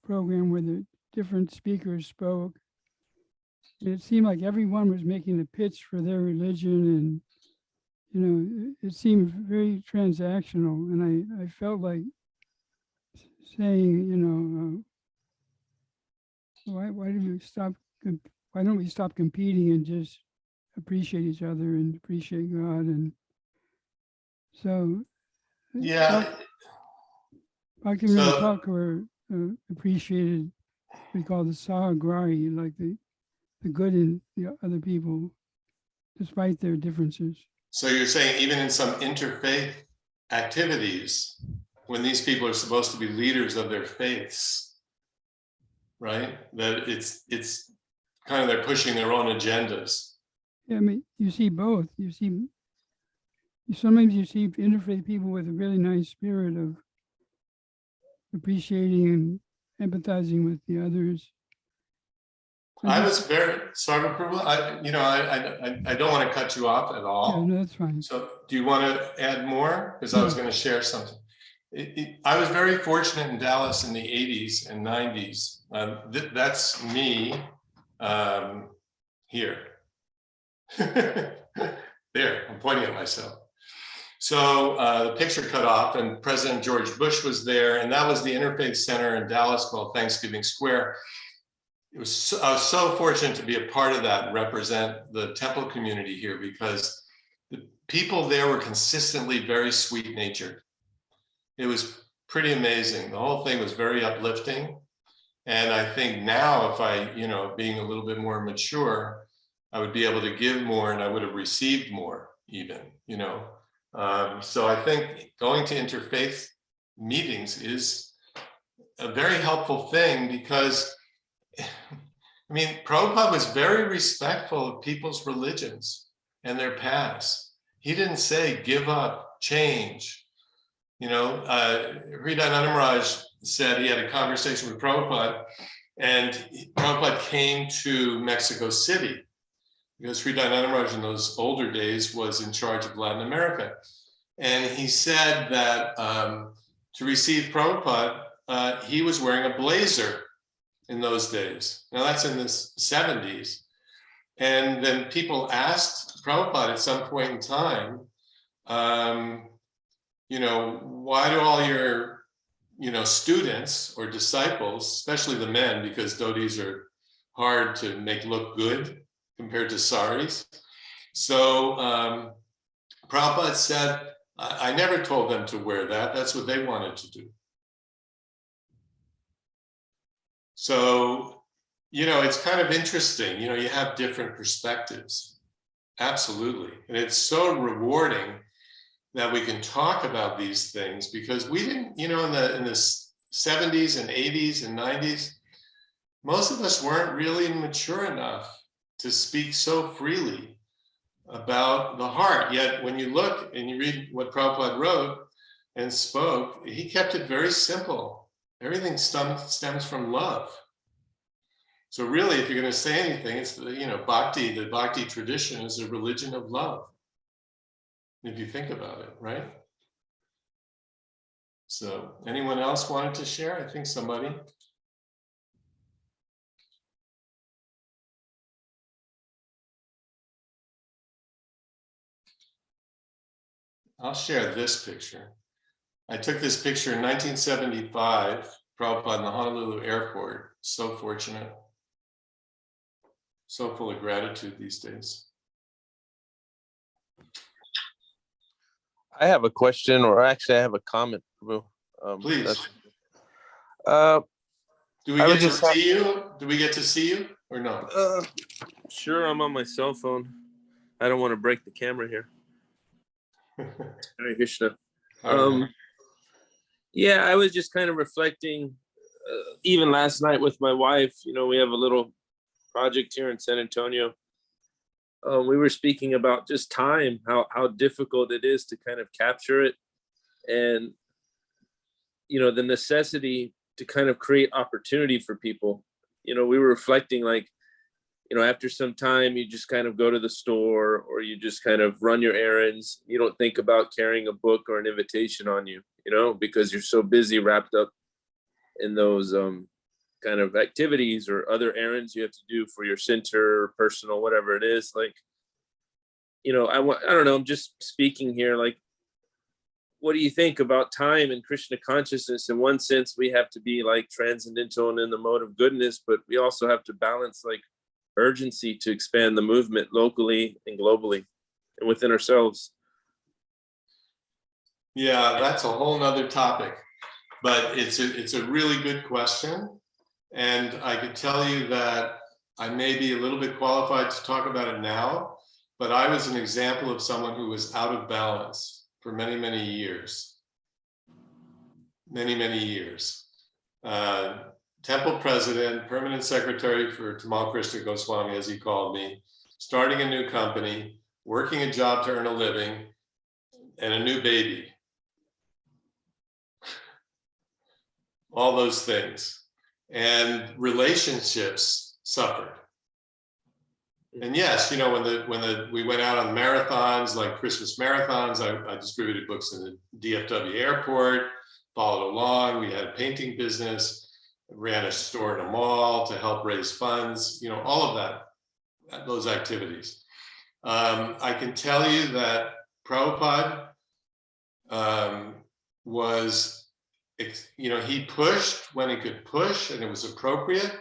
program where the different speakers spoke. And it seemed like everyone was making a pitch for their religion, and you know, it seemed very transactional. And I felt like saying, you know, why do we stop? Why don't we stop competing and just appreciate each other and appreciate God? And so, Yeah. Bhakti Thakur appreciated what we call the sahagrari, like the good in the other people, despite their differences. So you're saying even in some interfaith activities, when these people are supposed to be leaders of their faiths, right? That it's kind of they're pushing their own agendas. Yeah, I mean, you see both. Sometimes you see interfaith people with a really nice spirit of appreciating and empathizing with the others. I was very sorry, Prabhu. I don't want to cut you off at all. Yeah, no, that's fine. So do you want to add more? Because I was going to share something. I was very fortunate in Dallas in the 80s and 90s. That's me here. There, I'm pointing at myself. So the picture cut off and President George Bush was there, and that was the Interfaith Center in Dallas called Thanksgiving Square. I was so fortunate to be a part of that and represent the temple community here, because the people there were consistently very sweet-natured. It was pretty amazing. The whole thing was very uplifting. And I think now if I, being a little bit more mature, I would be able to give more and I would have received more even, So I think going to interfaith meetings is a very helpful thing, because Prabhupada was very respectful of people's religions and their paths. He didn't say, give up, change. Hridayananda Maharaj said he had a conversation with Prabhupada, and Prabhupada came to Mexico City because Hridayananda Maharaj in those older days was in charge of Latin America. And he said that to receive Prabhupada, he was wearing a blazer in those days. Now that's in the 70s. And then people asked Prabhupada at some point in time, why do all your, students or disciples, especially the men, because dhotis are hard to make look good compared to saris. So Prabhupada said, I never told them to wear that. That's what they wanted to do. So, it's kind of interesting, you have different perspectives. Absolutely. And it's so rewarding that we can talk about these things, because we didn't, in the 70s and 80s and 90s, most of us weren't really mature enough to speak so freely about the heart. Yet when you look and you read what Prabhupada wrote and spoke, he kept it very simple. Everything stems from love. So really, if you're going to say anything, it's bhakti. The bhakti tradition is a religion of love. If you think about it, right? So anyone else wanted to share? I think somebody. I'll share this picture. I took this picture in 1975, Prabhupada in the Honolulu airport. So fortunate. So full of gratitude these days. I have a question, or actually I have a comment, Prabhu. Please. Do we I get was to just see you? Do we get to see you or no? Sure, I'm on my cell phone. I don't want to break the camera here. Hare Krishna. Yeah, I was just kind of reflecting, even last night with my wife. We have a little project here in San Antonio. We were speaking about just time, how difficult it is to kind of capture it, and the necessity to kind of create opportunity for people. We were reflecting, like, after some time, you just kind of go to the store, or you just kind of run your errands. You don't think about carrying a book or an invitation on you, because you're so busy, wrapped up in those kind of activities or other errands you have to do for your center or personal, whatever it is. Like, I don't know, I'm just speaking here, like, what do you think about time and Krishna consciousness? In one sense, we have to be like transcendental and in the mode of goodness, but we also have to balance like urgency to expand the movement locally and globally and within ourselves. Yeah, that's a whole nother topic, but it's a really good question. And I could tell you that I may be a little bit qualified to talk about it now, but I was an example of someone who was out of balance for many, many years. Many, many years. Temple president, permanent secretary for Tamal Krishna Goswami, as he called me, starting a new company, working a job to earn a living, and a new baby. All those things. And relationships suffered. And yes, when we went out on marathons, like Christmas marathons, I distributed books in the DFW airport, followed along. We had a painting business, ran a store in a mall to help raise funds, all of that, those activities. I can tell you that Prabhupada was, he pushed when he could push and it was appropriate,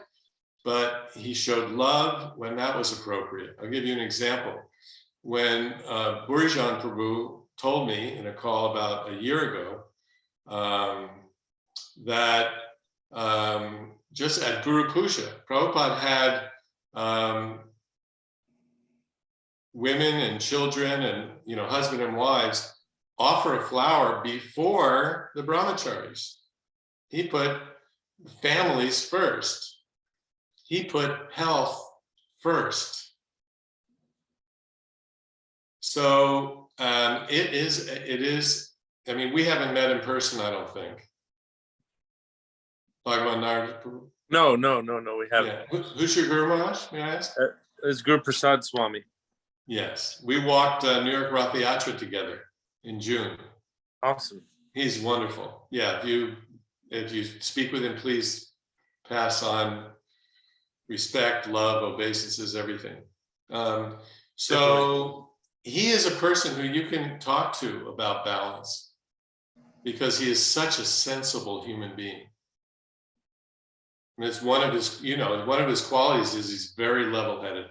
but he showed love when that was appropriate. I'll give you an example. When Burjan Prabhu told me in a call about a year ago that just at Guru Puja, Prabhupada had women and children and husband and wives offer a flower before the brahmacharis. He put families first. He put health first. So it is, I mean, we haven't met in person, I don't think. No, we haven't. Yeah. Who's your Guru Maharaj, may I ask? It's Guru Prasad Swami. Yes, we walked New York Rath Yatra together in June. Awesome. He's wonderful. Yeah, if you speak with him, please pass on respect, love, obeisances, everything. So he is a person who you can talk to about balance because he is such a sensible human being. And it's one of his, one of his qualities is he's very level-headed.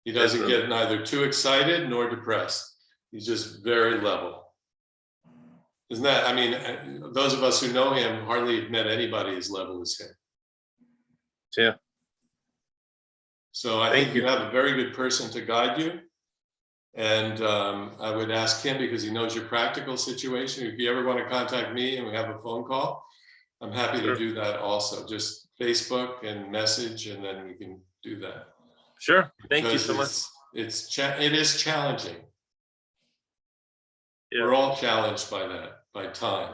He doesn't get neither too excited nor depressed. He's just very level. Isn't that, I mean, those of us who know him hardly have met anybody as level as him. Yeah. So I think you have a very good person to guide you. And I would ask him because he knows your practical situation. If you ever want to contact me and we have a phone call, I'm happy to do that also. Just Facebook and message, and then we can do that. Sure. Thank you Because so much. It is challenging. Yeah. We're all challenged by that, by time.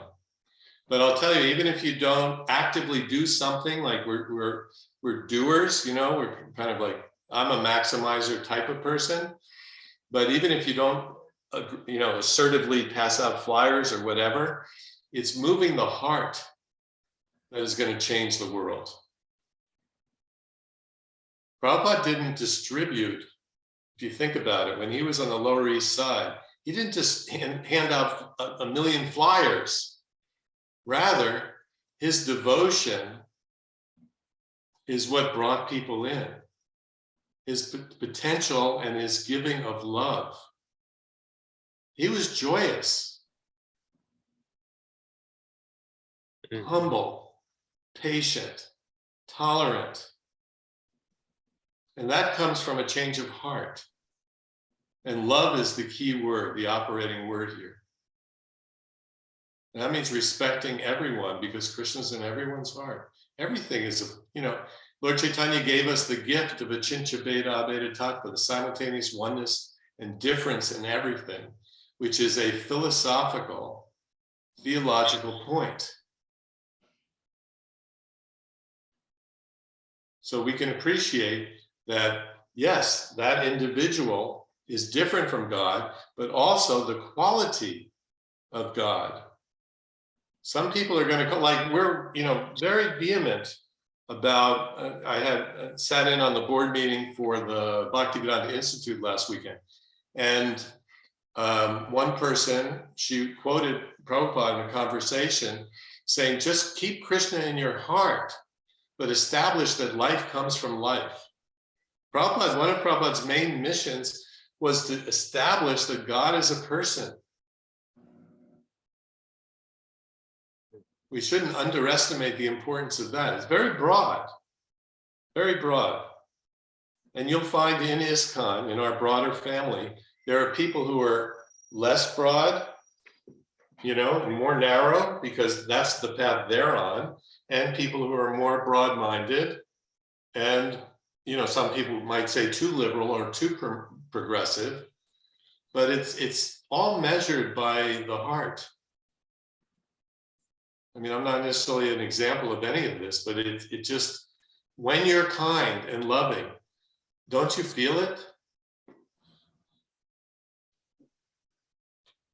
But I'll tell you, even if you don't actively do something, like we're we're doers, we're kind of like, I'm a maximizer type of person. But even if you don't, assertively pass out flyers or whatever, it's moving the heart that is going to change the world. Prabhupada didn't distribute, if you think about it, when he was on the Lower East Side, he didn't just hand out a million flyers. Rather, his devotion is what brought people in. His potential and his giving of love. He was joyous, humble, patient, tolerant. And that comes from a change of heart. And love is the key word, the operating word here. And that means respecting everyone, because Krishna's in everyone's heart. Everything is, Lord Chaitanya gave us the gift of Achintya Bheda Abheda Tattva, the simultaneous oneness and difference in everything, which is a philosophical, theological point. So we can appreciate that, yes, that individual is different from God, but also the quality of God. Some people are going to, like, we're, very vehement about, I had sat in on the board meeting for the Bhaktivedanta Institute last weekend. And one person, she quoted Prabhupada in a conversation saying, just keep Krishna in your heart, but establish that life comes from life. Prabhupada, one of Prabhupada's main missions was to establish that God is a person. We shouldn't underestimate the importance of that. It's very broad, very broad. And you'll find in ISKCON, in our broader family, there are people who are less broad, and more narrow, because that's the path they're on, and people who are more broad-minded, and some people might say too liberal or too progressive, but it's all measured by the heart. I mean, I'm not necessarily an example of any of this, but it just, when you're kind and loving, don't you feel it?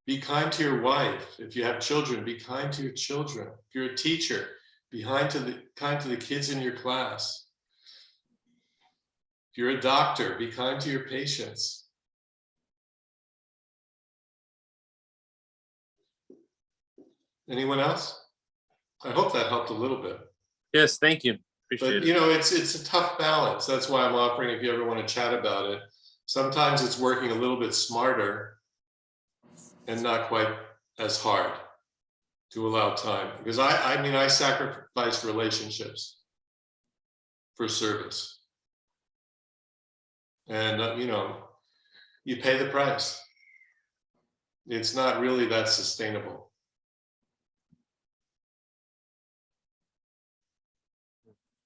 Be kind to your wife. If you have children, be kind to your children. If you're a teacher, be kind to the kids in your class. If you're a doctor, be kind to your patients. Anyone else? I hope that helped a little bit. Yes, thank you. Appreciate But it. it's a tough balance. That's why I'm offering, if you ever want to chat about it. Sometimes it's working a little bit smarter and not quite as hard to allow time. Because I sacrifice relationships for service. And you pay the price. It's not really that sustainable.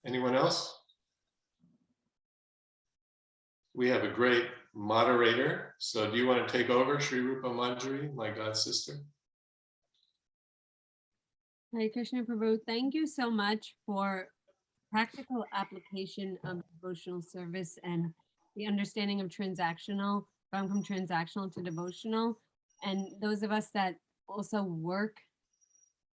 Anyone else? We have a great moderator. So do you want to take over, Sri Rupa Manjari, my god sister? Hare Krishna Prabhu, thank you so much for practical application of devotional service and the understanding of transactional, going from transactional to devotional. And those of us that also work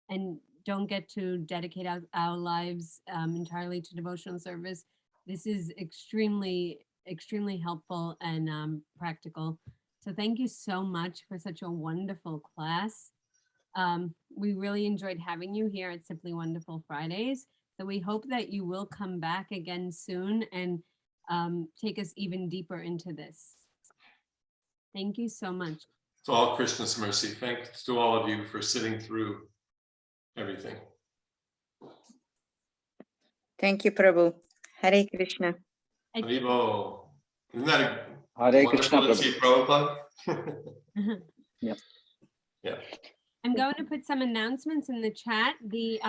and don't get to dedicate our lives entirely to devotional service, this is extremely helpful and practical. So thank you so much for such a wonderful class. We really enjoyed having you here at Simply Wonderful Fridays. So we hope that you will come back again soon and take us even deeper into this. Thank you so much. It's all Krishna's mercy. Thanks to all of you for sitting through everything. Thank you, Prabhu. Hare Krishna. Haribo. Isn't that Hare Krishna, wonderful to see Prabhupada? Yep. Yeah. I'm going to put some announcements in the chat. The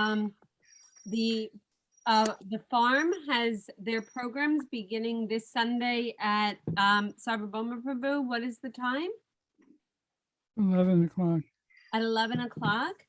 farm has their programs beginning this Sunday at Sarvabhauma Prabhu. What is the time? 11 o'clock. At 11 o'clock.